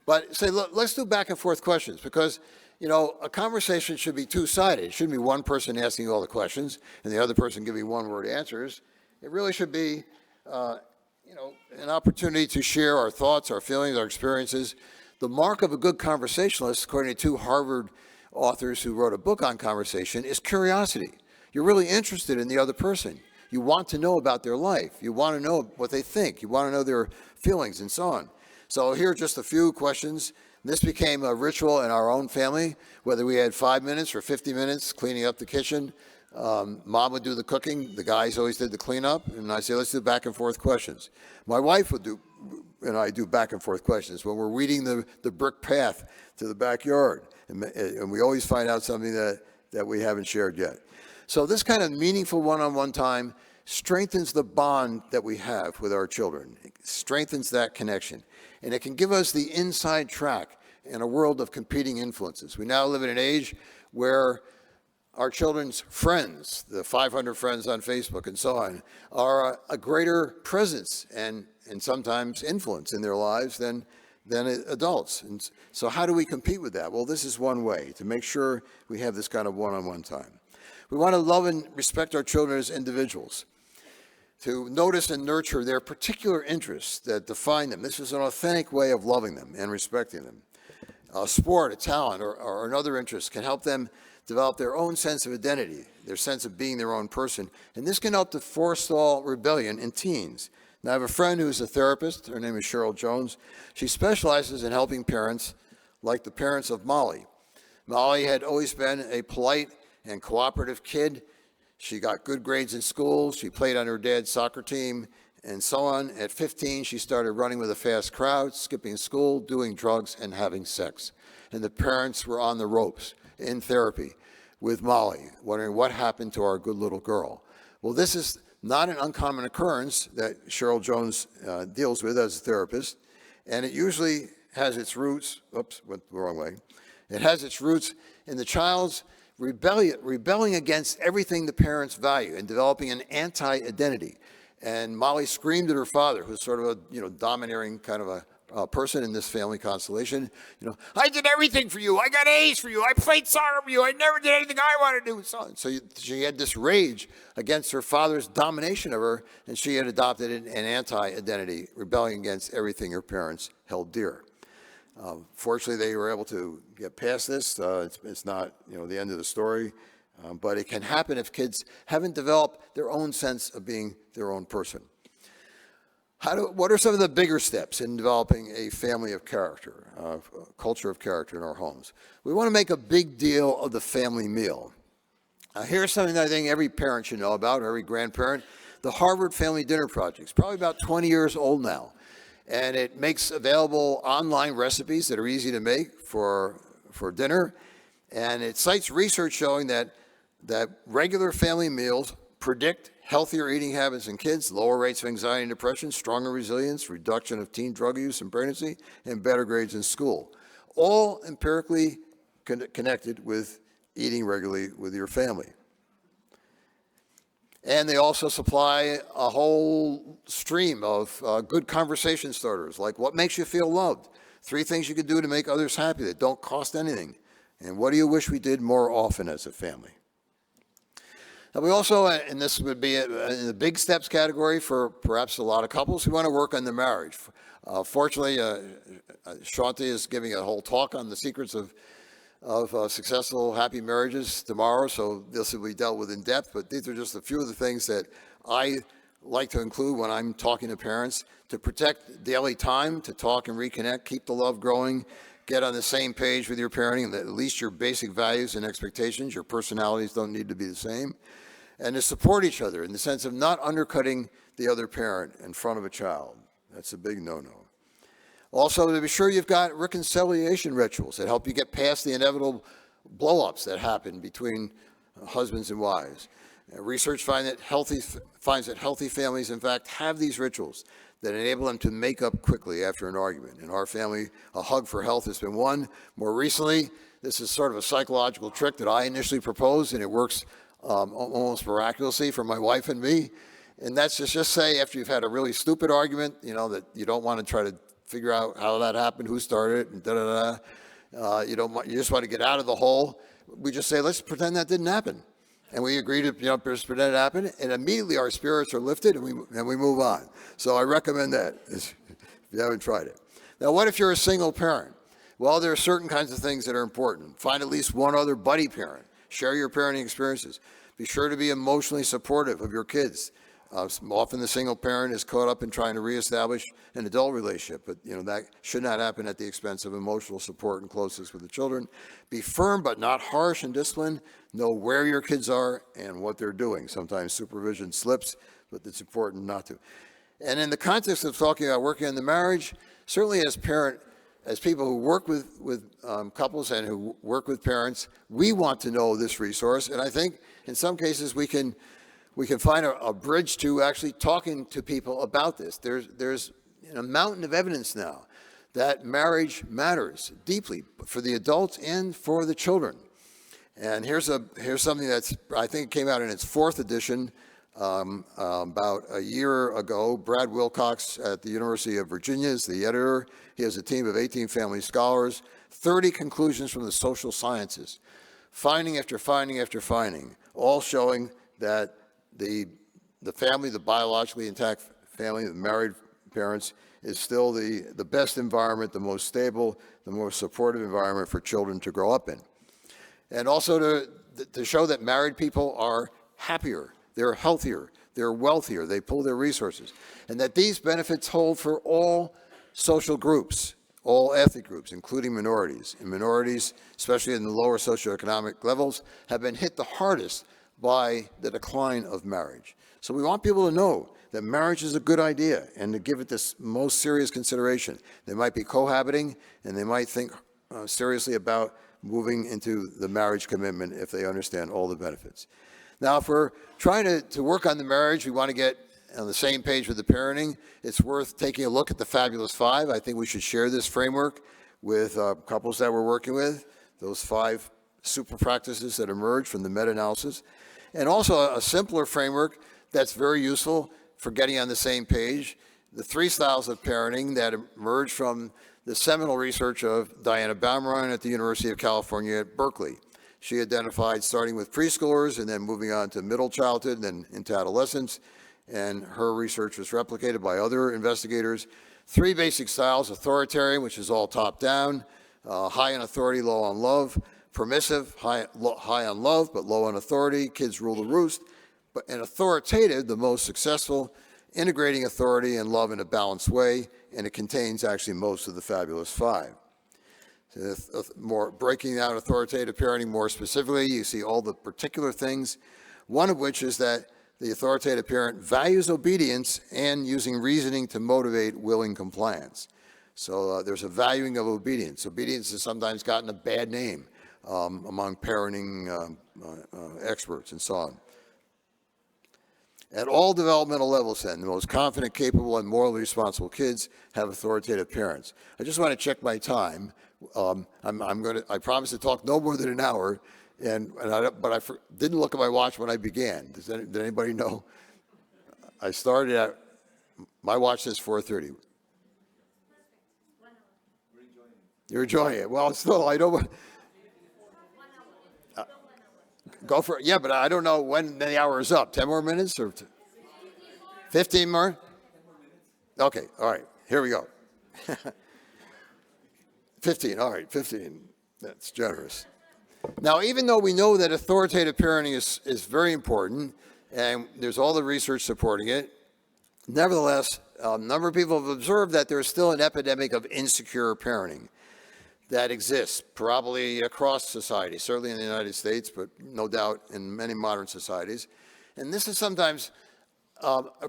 But say, look, let's do back and forth questions, because a conversation should be two-sided. It shouldn't be one person asking all the questions and the other person giving one-word answers. It really should be, an opportunity to share our thoughts, our feelings, our experiences. The mark of a good conversationalist, according to two Harvard authors who wrote a book on conversation, is curiosity. You're really interested in the other person. You want to know about their life. You want to know what they think. You want to know their feelings and so on. So here are just a few questions. This became a ritual in our own family, whether we had 5 minutes or 50 minutes cleaning up the kitchen. Mom would do the cooking. The guys always did the cleanup. And I say, let's do back and forth questions. My wife would do, and I do back and forth questions when we're weeding the brick path to the backyard. And we always find out something that we haven't shared yet. So this kind of meaningful one-on-one time strengthens the bond that we have with our children. It strengthens that connection. And it can give us the inside track in a world of competing influences. We now live in an age where our children's friends, the 500 friends on Facebook and so on, are a greater presence and sometimes influence in their lives than adults. And so how do we compete with that? Well, this is one way to make sure we have this kind of one-on-one time. We want to love and respect our children as individuals, to notice and nurture their particular interests that define them. This is an authentic way of loving them and respecting them. A sport, a talent, or another interest can help them develop their own sense of identity, their sense of being their own person. And this can help to forestall rebellion in teens. Now, I have a friend who's a therapist. Her name is Cheryl Jones. She specializes in helping parents like the parents of Molly. Molly had always been a polite and cooperative kid. She got good grades in school. She played on her dad's soccer team and so on. At 15, she started running with a fast crowd, skipping school, doing drugs, and having sex. And the parents were on the ropes in therapy with Molly, wondering what happened to our good little girl. Well, this is not an uncommon occurrence that Cheryl Jones deals with as a therapist, and it usually has its roots, went the wrong way. It has its roots in the child's rebelling against everything the parents value and developing an anti-identity. And Molly screamed at her father, who's sort of a domineering kind of a person in this family constellation. I did everything for you. I got A's for you. I played soccer for you. I never did anything I wanted to do. So she had this rage against her father's domination of her, and she had adopted an anti-identity, rebelling against everything her parents held dear. Fortunately, they were able to get past this. It's not the end of the story, but it can happen if kids haven't developed their own sense of being their own person. What are some of the bigger steps in developing a family of character, a culture of character in our homes? We want to make a big deal of the family meal. Here's something that I think every parent should know about, or every grandparent. The Harvard Family Dinner Project. It's probably about 20 years old now. And it makes available online recipes that are easy to make for dinner. And it cites research showing that regular family meals predict healthier eating habits in kids, lower rates of anxiety and depression, stronger resilience, reduction of teen drug use and pregnancy, and better grades in school. All empirically connected with eating regularly with your family. And they also supply a whole stream of good conversation starters, like what makes you feel loved, 3 things you can do to make others happy that don't cost anything, and what do you wish we did more often as a family. Now we also, and this would be in the big steps category for perhaps a lot of couples, we want to work on their marriage. Fortunately, Shanti is giving a whole talk on the secrets of successful, happy marriages tomorrow, so this will be dealt with in depth, but these are just a few of the things that I like to include when I'm talking to parents, to protect daily time, to talk and reconnect, keep the love growing, get on the same page with your parenting, that at least your basic values and expectations, your personalities don't need to be the same, and to support each other in the sense of not undercutting the other parent in front of a child. That's a big no-no. Also, to be sure you've got reconciliation rituals that help you get past the inevitable blow-ups that happen between husbands and wives. Research finds that healthy families, in fact, have these rituals that enable them to make up quickly after an argument. In our family, a hug for health has been one. More recently, this is sort of a psychological trick that I initially proposed, and it works almost miraculously for my wife and me. And that's just say after you've had a really stupid argument, that you don't want to try to figure out how that happened, who started it, and you just want to get out of the hole. We just say, let's pretend that didn't happen. And we agree to just pretend it happened, and immediately our spirits are lifted and we move on. So I recommend that if you haven't tried it. Now, what if you're a single parent? Well, there are certain kinds of things that are important. Find at least one other buddy parent. Share your parenting experiences. Be sure to be emotionally supportive of your kids. Often the single parent is caught up in trying to reestablish an adult relationship, but that should not happen at the expense of emotional support and closeness with the children. Be firm but not harsh in discipline. Know where your kids are and what they're doing. Sometimes supervision slips, but it's important not to. And in the context of talking about working on the marriage, certainly as people who work with couples and who work with parents, we want to know this resource. And I think in some cases we can find a bridge to actually talking to people about this. There's a mountain of evidence now that marriage matters deeply for the adults and for the children. And here's something that's, I think, came out in its 4th edition about a year ago. Brad Wilcox at the University of Virginia is the editor. He has a team of 18 family scholars, 30 conclusions from the social sciences, finding after finding after finding, all showing that the family, the biologically intact family, the married parents, is still the best environment, the most stable, the most supportive environment for children to grow up in. And also to show that married people are happier, they're healthier, they're wealthier, they pool their resources, and that these benefits hold for all social groups, all ethnic groups, including minorities. And minorities, especially in the lower socioeconomic levels, have been hit the hardest by the decline of marriage. So we want people to know that marriage is a good idea and to give it this most serious consideration. They might be cohabiting and they might think seriously about moving into the marriage commitment if they understand all the benefits. Now, if we're trying to work on the marriage, we want to get on the same page with the parenting, it's worth taking a look at the Fabulous 5. I think we should share this framework with couples that we're working with, those 5 super practices that emerge from the meta-analysis. And also a simpler framework that's very useful for getting on the same page, the 3 styles of parenting that emerged from the seminal research of Diana Baumrind at the University of California at Berkeley. She identified starting with preschoolers and then moving on to middle childhood and then into adolescence, and her research was replicated by other investigators. 3 basic styles: authoritarian, which is all top-down, high on authority, low on love; permissive, high on love, but low on authority, kids rule the roost; and authoritative, the most successful, integrating authority and love in a balanced way, and it contains actually most of the Fabulous 5. So breaking down authoritative parenting more specifically, you see all the particular things, one of which is that the authoritative parent values obedience and using reasoning to motivate willing compliance. So there's a valuing of obedience. Obedience has sometimes gotten a bad name among parenting experts and so on. At all developmental levels then, the most confident, capable, and morally responsible kids have authoritative parents. I just want to check my time. I promise to talk no more than an hour, but I didn't look at my watch when I began. Did anybody know? I started at, my watch says 4:30. You're enjoying it. Well, still, I don't. Go for it. Yeah, but I don't know when the hour is up. 10 more minutes or 15 more? Okay, all right. Here we go. 15, all right, 15. That's generous. Now, even though we know that authoritative parenting is very important, and there's all the research supporting it, nevertheless, a number of people have observed that there's still an epidemic of insecure parenting that exists probably across society, certainly in the United States, but no doubt in many modern societies. And this is sometimes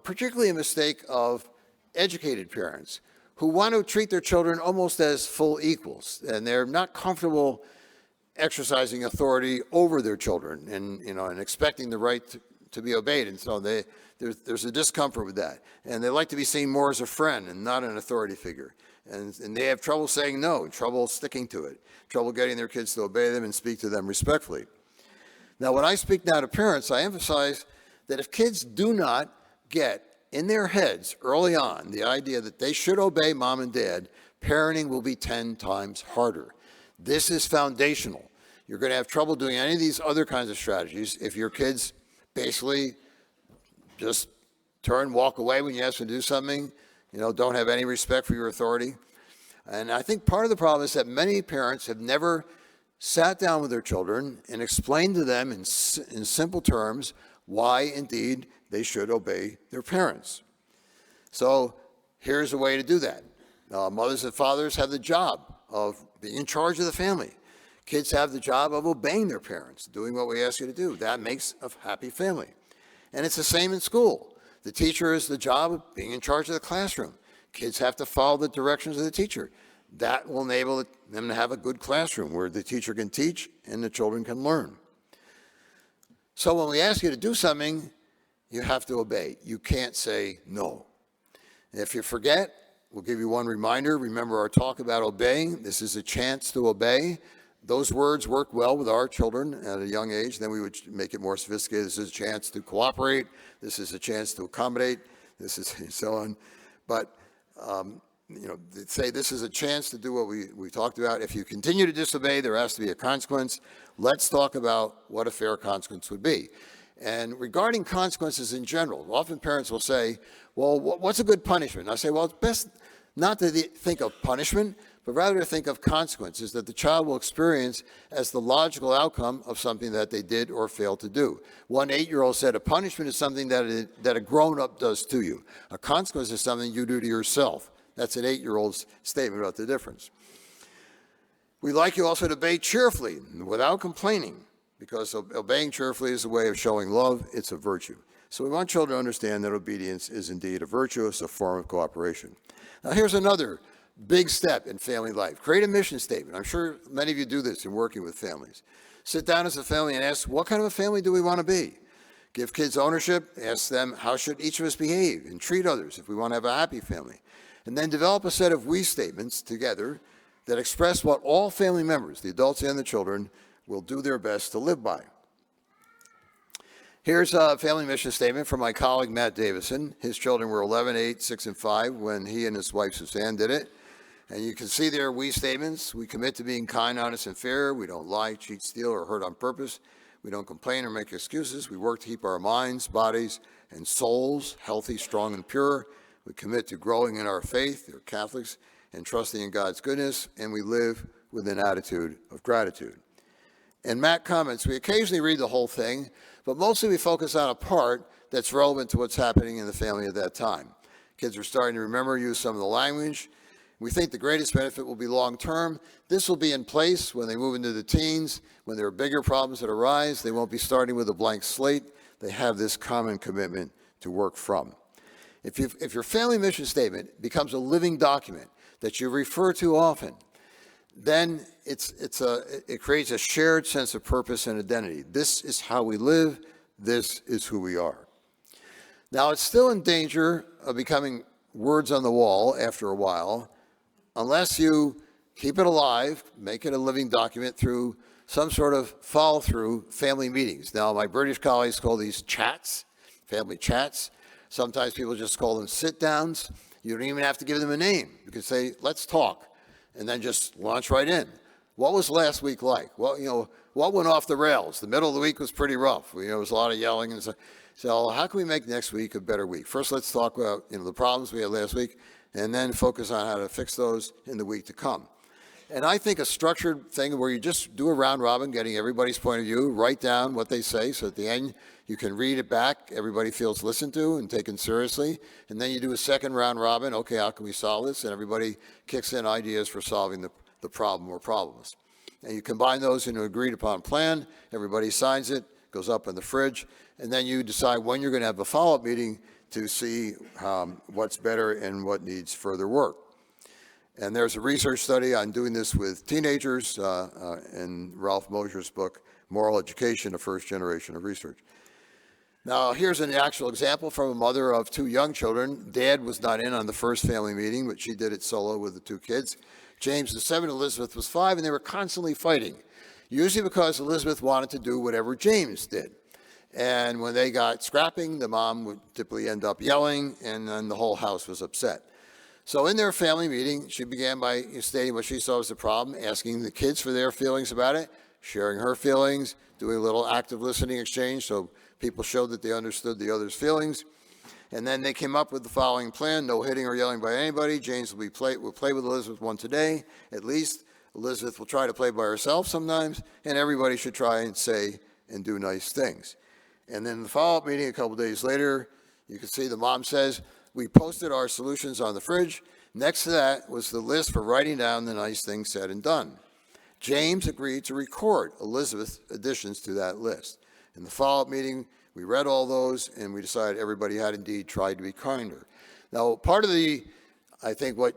particularly a mistake of educated parents who want to treat their children almost as full equals, and they're not comfortable exercising authority over their children and expecting the right to be obeyed, and so there's a discomfort with that. And they like to be seen more as a friend and not an authority figure. And they have trouble saying no, trouble sticking to it, trouble getting their kids to obey them and speak to them respectfully. Now, when I speak now to parents, I emphasize that if kids do not get in their heads early on the idea that they should obey mom and dad, parenting will be 10 times harder. This is foundational. You're going to have trouble doing any of these other kinds of strategies if your kids basically just walk away when you ask them to do something, don't have any respect for your authority. And I think part of the problem is that many parents have never sat down with their children and explained to them in simple terms why indeed they should obey their parents. So here's a way to do that. Mothers and fathers have the job of being in charge of the family. Kids have the job of obeying their parents, doing what we ask you to do. That makes a happy family. And it's the same in school. The teacher is the job of being in charge of the classroom. Kids have to follow the directions of the teacher. That will enable them to have a good classroom where the teacher can teach and the children can learn. So when we ask you to do something, you have to obey. You can't say no. If you forget, we'll give you one reminder. Remember our talk about obeying. This is a chance to obey. Those words work well with our children at a young age. Then we would make it more sophisticated. This is a chance to cooperate. This is a chance to accommodate. This is so on. But, say this is a chance to do what we talked about. If you continue to disobey, there has to be a consequence. Let's talk about what a fair consequence would be. And regarding consequences in general, often parents will say, well, what's a good punishment? And I say, well, it's best not to think of punishment, but rather to think of consequences that the child will experience as the logical outcome of something that they did or failed to do. One 8-year-old said a punishment is something that a grown-up does to you. A consequence is something you do to yourself. That's an 8-year-old's statement about the difference. We like you also to obey cheerfully, without complaining, because obeying cheerfully is a way of showing love. It's a virtue. So we want children to understand that obedience is indeed a virtue. It's a form of cooperation. Now here's another big step in family life. Create a mission statement. I'm sure many of you do this in working with families. Sit down as a family and ask, what kind of a family do we want to be? Give kids ownership. Ask them, how should each of us behave and treat others if we want to have a happy family? And then develop a set of we statements together that express what all family members, the adults and the children, will do their best to live by. Here's a family mission statement from my colleague, Matt Davison. His children were 11, 8, 6, and 5 when he and his wife, Suzanne, did it. And you can see their we statements. We commit to being kind, honest, and fair. We don't lie, cheat, steal, or hurt on purpose. We don't complain or make excuses. We work to keep our minds, bodies, and souls healthy, strong, and pure. We commit to growing in our faith, they're Catholics, and trusting in God's goodness, and we live with an attitude of gratitude. And Matt comments, we occasionally read the whole thing, but mostly we focus on a part that's relevant to what's happening in the family at that time. Kids are starting to remember, use some of the language. We think the greatest benefit will be long-term. This will be in place when they move into the teens, when there are bigger problems that arise. They won't be starting with a blank slate. They have this common commitment to work from. If your family mission statement becomes a living document that you refer to often, then it creates a shared sense of purpose and identity. This is how we live. This is who we are. Now, it's still in danger of becoming words on the wall after a while, unless you keep it alive, make it a living document through some sort of follow-through family meetings. Now, my British colleagues call these chats, family chats. Sometimes people just call them sit-downs. You don't even have to give them a name. You can say, let's talk, and then just launch right in. What was last week like? Well, what went off the rails? The middle of the week was pretty rough. There was a lot of yelling and so how can we make next week a better week? First, let's talk about the problems we had last week, and then focus on how to fix those in the week to come. And I think a structured thing where you just do a round robin, getting everybody's point of view, write down what they say, so at the end you can read it back, everybody feels listened to and taken seriously, and then you do a second round robin, okay, how can we solve this? And everybody kicks in ideas for solving the problem or problems. And you combine those into an agreed upon plan, everybody signs it, goes up in the fridge, and then you decide when you're going to have a follow-up meeting to see what's better and what needs further work. And there's a research study on doing this with teenagers in Ralph Mosher's book, Moral Education, a First Generation of Research. Now, here's an actual example from a mother of 2 young children. Dad was not in on the first family meeting, but she did it solo with the 2 kids. James was 7, Elizabeth was 5, and they were constantly fighting, usually because Elizabeth wanted to do whatever James did. And when they got scrapping, the mom would typically end up yelling, and then the whole house was upset. So in their family meeting, she began by stating what she saw was the problem, asking the kids for their feelings about it, sharing her feelings, doing a little active listening exchange so people showed that they understood the other's feelings. And then they came up with the following plan: no hitting or yelling by anybody. James will play with Elizabeth once a day, at least. Elizabeth will try to play by herself sometimes, and everybody should try and say and do nice things. And then the follow-up meeting a couple days later, you can see the mom says, we posted our solutions on the fridge. Next to that was the list for writing down the nice things said and done. James agreed to record Elizabeth's additions to that list. In the follow-up meeting, we read all those, and we decided everybody had indeed tried to be kinder. Now, part of I think what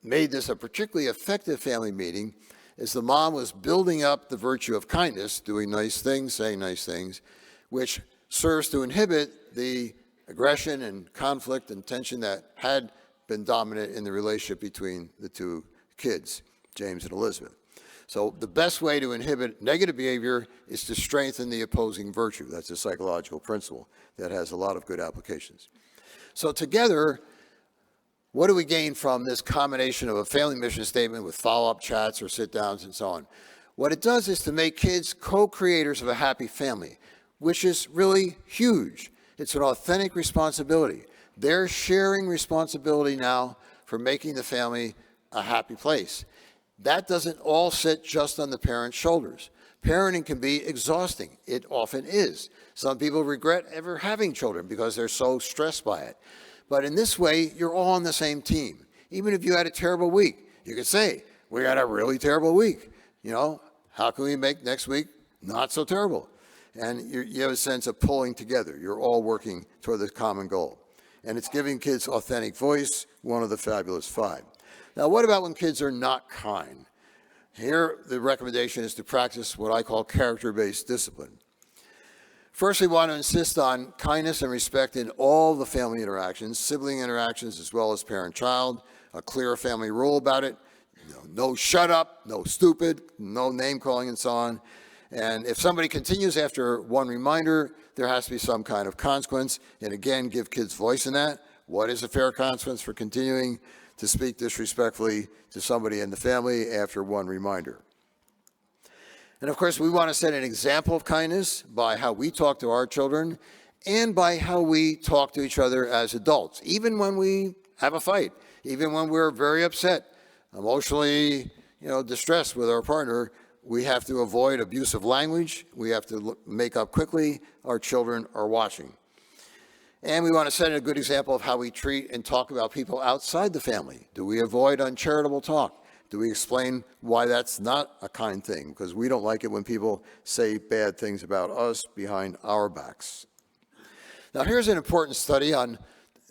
made this a particularly effective family meeting is the mom was building up the virtue of kindness, doing nice things, saying nice things, which serves to inhibit the aggression and conflict and tension that had been dominant in the relationship between the 2 kids, James and Elizabeth. So the best way to inhibit negative behavior is to strengthen the opposing virtue. That's a psychological principle that has a lot of good applications. So together, what do we gain from this combination of a family mission statement with follow-up chats or sit-downs and so on? What it does is to make kids co-creators of a happy family, which is really huge. It's an authentic responsibility. They're sharing responsibility now for making the family a happy place. That doesn't all sit just on the parent's shoulders. Parenting can be exhausting. It often is. Some people regret ever having children because they're so stressed by it. But in this way, you're all on the same team. Even if you had a terrible week, you could say, we had a really terrible week. How can we make next week not so terrible? And you have a sense of pulling together. You're all working toward this common goal. And it's giving kids authentic voice, one of the fabulous 5. Now, what about when kids are not kind? Here, the recommendation is to practice what I call character-based discipline. First, we want to insist on kindness and respect in all the family interactions, sibling interactions as well as parent-child, a clear family rule about it, no shut up, no stupid, no name-calling and so on. And if somebody continues after one reminder, there has to be some kind of consequence. And again, give kids voice in that. What is a fair consequence for continuing to speak disrespectfully to somebody in the family after one reminder? And of course, we want to set an example of kindness by how we talk to our children and by how we talk to each other as adults, even when we have a fight, even when we're very upset, emotionally, distressed with our partner. We have to avoid abusive language. We have to make up quickly. Our children are watching. And we want to set a good example of how we treat and talk about people outside the family. Do we avoid uncharitable talk? Do we explain why that's not a kind thing? Because we don't like it when people say bad things about us behind our backs. Now, here's an important study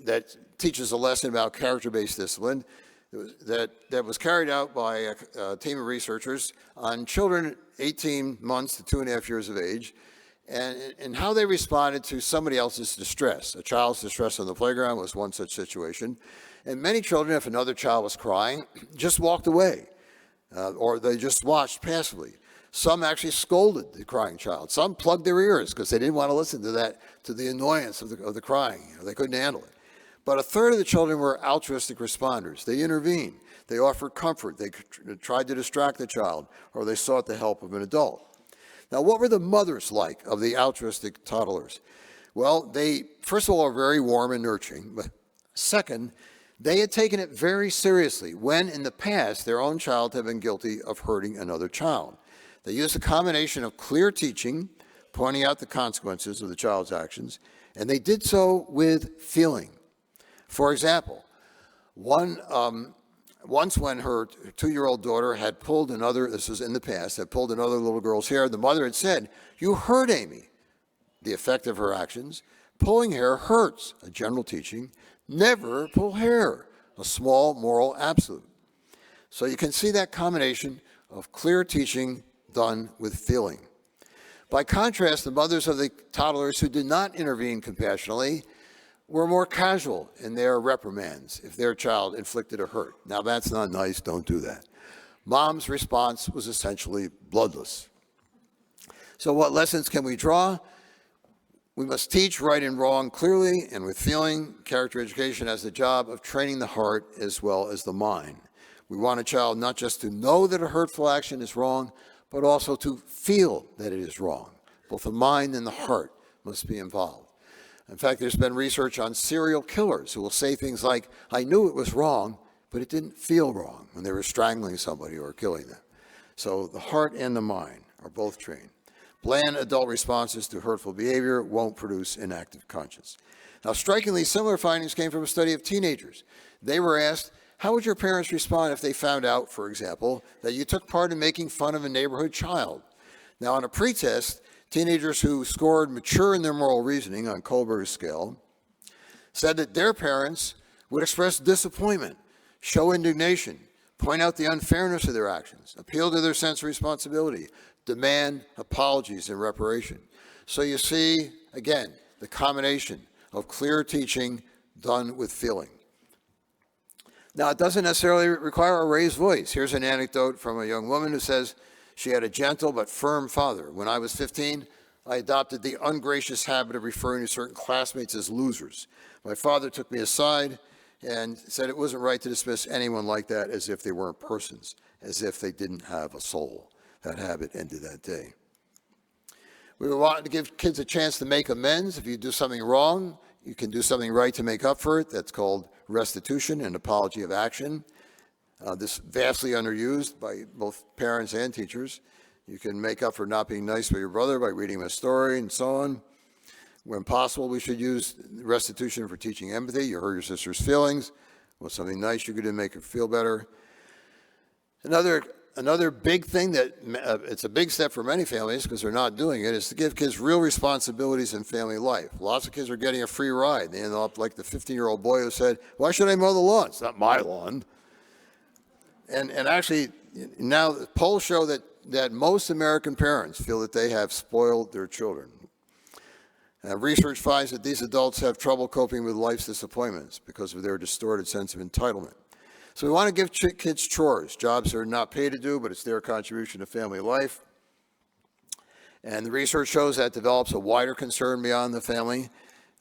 that teaches a lesson about character-based discipline that was carried out by a team of researchers on children 18 months to 2.5 years of age, and how they responded to somebody else's distress. A child's distress on the playground was one such situation. And many children, if another child was crying, just walked away, or they just watched passively. Some actually scolded the crying child. Some plugged their ears because they didn't want to listen to the annoyance of the crying. They couldn't handle it. But a third of the children were altruistic responders. They intervened. They offered comfort. They tried to distract the child, or they sought the help of an adult. Now, what were the mothers like of the altruistic toddlers? Well, they, first of all, are very warm and nurturing. But second, they had taken it very seriously when, in the past, their own child had been guilty of hurting another child. They used a combination of clear teaching, pointing out the consequences of the child's actions, and they did so with feeling. For example, once when her 2-year-old daughter had pulled another, this was in the past, had pulled another little girl's hair, the mother had said, "You hurt Amy." The effect of her actions: pulling hair hurts, a general teaching. Never pull hair, a small moral absolute. So you can see that combination of clear teaching done with feeling. By contrast, the mothers of the toddlers who did not intervene compassionately were more casual in their reprimands if their child inflicted a hurt. Now, that's not nice, don't do that. Mom's response was essentially bloodless. So what lessons can we draw? We must teach right and wrong clearly and with feeling. Character education has the job of training the heart as well as the mind. We want a child not just to know that a hurtful action is wrong, but also to feel that it is wrong. Both the mind and the heart must be involved. In fact, there's been research on serial killers who will say things like, I knew it was wrong, but it didn't feel wrong when they were strangling somebody or killing them. So the heart and the mind are both trained. Bland adult responses to hurtful behavior won't produce an active conscience. Now, strikingly similar findings came from a study of teenagers. They were asked, how would your parents respond if they found out, for example, that you took part in making fun of a neighborhood child? Now, on a pretest, teenagers who scored mature in their moral reasoning on Kohlberg's scale said that their parents would express disappointment, show indignation, point out the unfairness of their actions, appeal to their sense of responsibility, demand apologies and reparation. So you see, again, the combination of clear teaching done with feeling. Now, it doesn't necessarily require a raised voice. Here's an anecdote from a young woman who says she had a gentle but firm father. When I was 15, I adopted the ungracious habit of referring to certain classmates as losers. My father took me aside and said it wasn't right to dismiss anyone like that as if they weren't persons, as if they didn't have a soul. That habit ended that day. We want to give kids a chance to make amends. If you do something wrong, you can do something right to make up for it. That's called restitution and apology of action. This vastly underused by both parents and teachers. You can make up for not being nice to your brother by reading him a story and so on. When possible, we should use restitution for teaching empathy. You hurt your sister's feelings. What's something nice you could do to make her feel better? Another big thing that it's a big step for many families because they're not doing it is to give kids real responsibilities in family life. Lots of kids are getting a free ride. They end up like the 15-year-old boy who said, why should I mow the lawn? It's not my lawn. And actually, now polls show that most American parents feel that they have spoiled their children. Research finds that these adults have trouble coping with life's disappointments because of their distorted sense of entitlement. So we want to give kids chores, jobs they're not paid to do, but it's their contribution to family life. And the research shows that develops a wider concern beyond the family.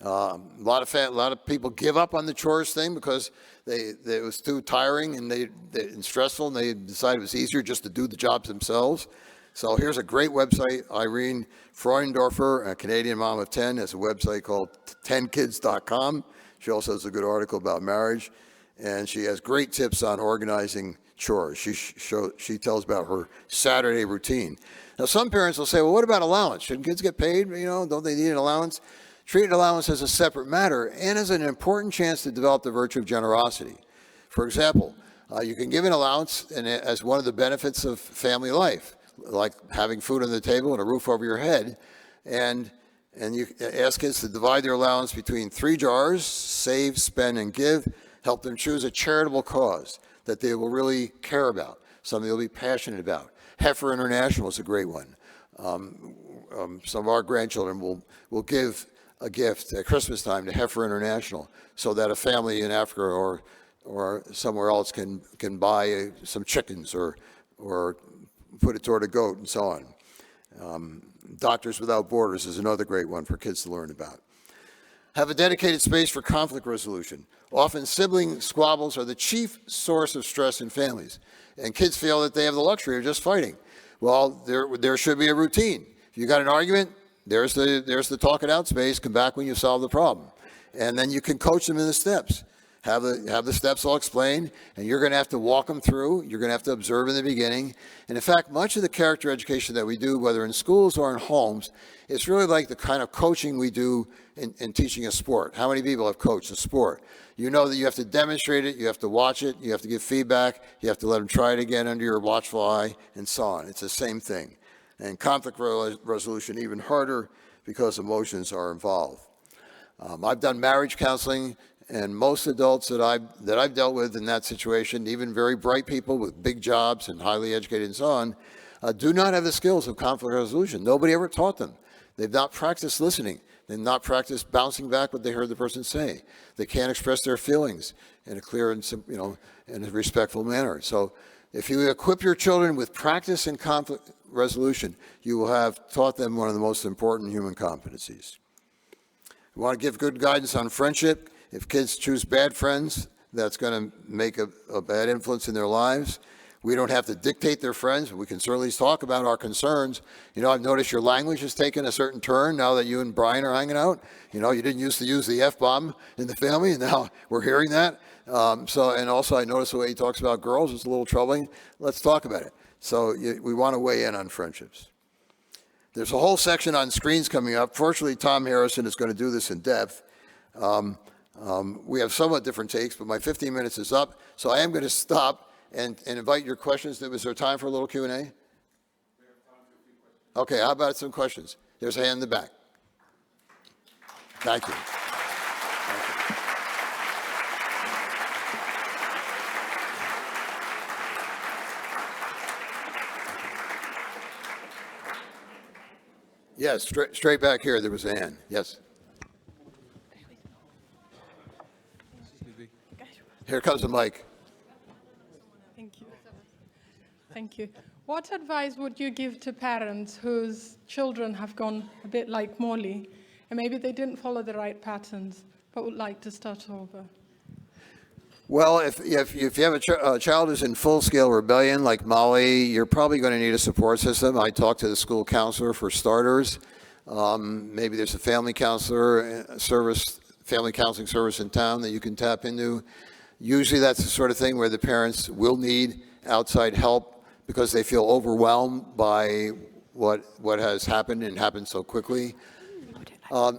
A lot of people give up on the chores thing because it was too tiring and stressful, and they decided it was easier just to do the jobs themselves. So here's a great website. Irene Freundorfer, a Canadian mom of 10, has a website called 10kids.com. She also has a good article about marriage. And she has great tips on organizing chores. She tells about her Saturday routine. Now, some parents will say, well, what about allowance? Shouldn't kids get paid? Don't they need an allowance? Treat allowance as a separate matter and as an important chance to develop the virtue of generosity. For example, you can give an allowance as one of the benefits of family life, like having food on the table and a roof over your head. And you ask kids to divide their allowance between 3 jars, save, spend, and give. Help them choose a charitable cause that they will really care about, something they'll be passionate about. Heifer International is a great one. Some of our grandchildren will give a gift at Christmas time to Heifer International so that a family in Africa or somewhere else can buy some chickens or put it toward a goat and so on. Doctors Without Borders is another great one for kids to learn about. Have a dedicated space for conflict resolution. Often sibling squabbles are the chief source of stress in families, and kids feel that they have the luxury of just fighting. Well, there should be a routine. If you got an argument, there's the talk it out space. Come back when you solve the problem, and then you can coach them in the steps. Have the steps all explained, and you're going to have to walk them through. You're going to have to observe in the beginning. And in fact, much of the character education that we do, whether in schools or in homes, it's really like the kind of coaching we do in teaching a sport. How many people have coached a sport? You know that you have to demonstrate it, you have to watch it, you have to give feedback, you have to let them try it again under your watchful eye, and so on. It's the same thing. And conflict resolution even harder because emotions are involved. I've done marriage counseling, and most adults that I've dealt with in that situation, even very bright people with big jobs and highly educated and so on, do not have the skills of conflict resolution. Nobody ever taught them. They've not practiced listening. They've not practiced bouncing back what they heard the person say. They can't express their feelings in a clear and in a respectful manner. So if you equip your children with practice in conflict resolution, you will have taught them one of the most important human competencies. You want to give good guidance on friendship. If kids choose bad friends, that's going to make a bad influence in their lives. We don't have to dictate their friends, but we can certainly talk about our concerns. You know, I've noticed your language has taken a certain turn now that you and Brian are hanging out. You know, you didn't used to use the F-bomb in the family, and now we're hearing that. And also I noticed the way he talks about girls is a little troubling. Let's talk about it. So we want to weigh in on friendships. There's a whole section on screens coming up. Fortunately, Tom Harrison is going to do this in depth. We have somewhat different takes, but my 15 minutes is up, so I am going to stop and invite your questions. Is there time for a little Q&A? We have time for a few questions. Okay, how about some questions? There's a hand in the back. Thank you. Yes, straight back here, there was a hand. Yes. Here comes the mic. Thank you. Thank you. What advice would you give to parents whose children have gone a bit like Molly, and maybe they didn't follow the right patterns, but would like to start over? Well, if you have a child who's in full-scale rebellion like Molly, you're probably going to need a support system. I talked to the school counselor for starters. Maybe there's a family counselor service, family counseling service in town that you can tap into. Usually that's the sort of thing where the parents will need outside help because they feel overwhelmed by what has happened and happened so quickly.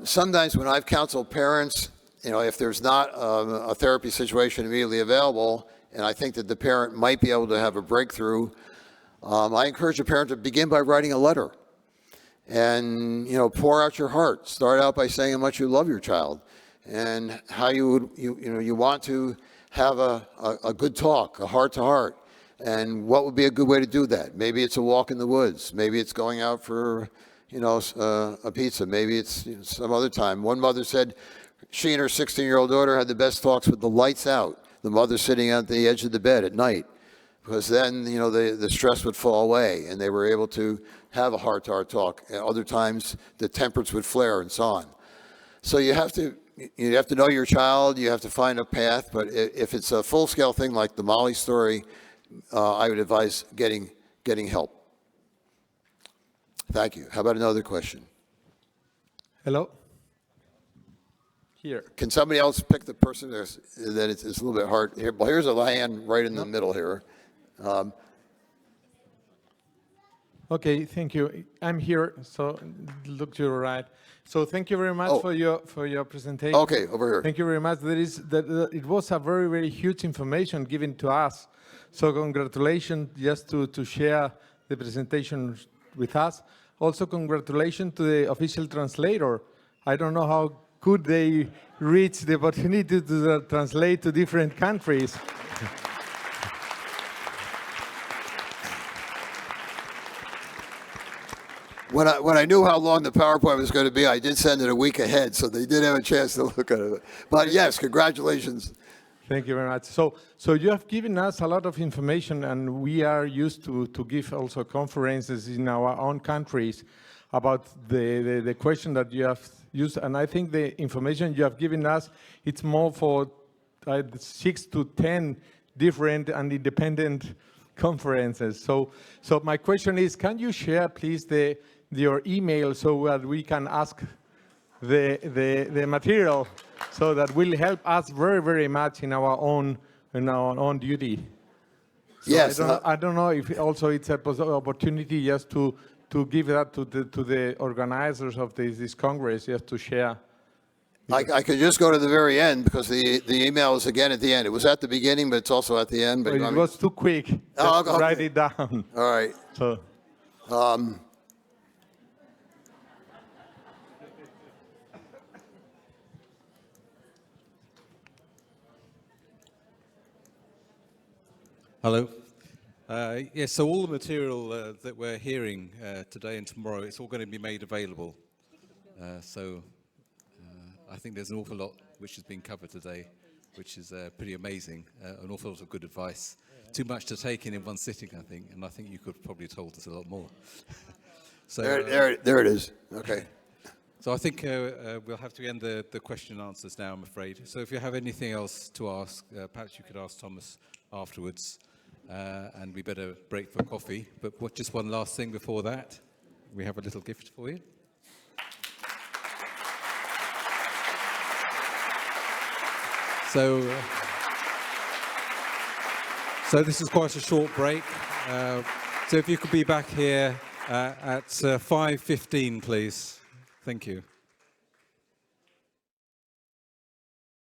Sometimes when I've counseled parents, you know, if there's not a therapy situation immediately available, and I think that the parent might be able to have a breakthrough, I encourage a parent to begin by writing a letter and, you know, pour out your heart. Start out by saying how much you love your child and how you want to have a good talk, a heart-to-heart, and what would be a good way to do that. Maybe it's a walk in the woods. Maybe it's going out for, you know, a pizza. Maybe it's some other time. One mother said she and her 16-year-old daughter had the best talks with the lights out, the mother sitting at the edge of the bed at night, because then, you know, the stress would fall away and they were able to have a heart-to-heart talk. And other times the tempers would flare and so on. So you have to know your child, you have to find a path, but if it's a full-scale thing like the Molly story, I would advise getting help. Thank you. How about another question? Hello? Here. Can somebody else pick the person that it's a little bit hard? Here, well, here's a hand right in the middle here. Okay, thank you. I'm here, so look to your right. So thank you very much for your presentation. Okay, over here. Thank you very much. It was a very, very huge information given to us. So congratulations just to share the presentation with us. Also congratulations to the official translator. I don't know how could they reach the opportunity to translate to different countries. When I knew how long the PowerPoint was going to be, I did send it a week ahead, so they did have a chance to look at it. But yes, congratulations. Thank you very much. So you have given us a lot of information, and we are used to give also conferences in our own countries about the question that you have used. And I think the information you have given us, it's more for 6 to 10 different and independent conferences. So my question is, can you share, please, your email so that we can ask the material, so that will help us very, very much in our own duty. So yes. I don't know if also it's a opportunity just to give that to the organizers of this Congress, just to share. I could just go to the very end because the email is again at the end. It was at the beginning, but it's also at the end. But it was too quick. Okay. Write it down. All right. So. Hello. Yes, so all the material that we're hearing today and tomorrow, it's all going to be made available. I think there's an awful lot which has been covered today, which is pretty amazing. An awful lot of good advice. Too much to take in one sitting, I think, and I think you could have probably told us a lot more. So There it is. Okay. So I think we'll have to end the question and answers now, I'm afraid. So if you have anything else to ask, perhaps you could ask Thomas afterwards, and we better break for coffee. But just one last thing before that. We have a little gift for you. So this is quite a short break. So if you could be back here at 5:15, please. Thank you.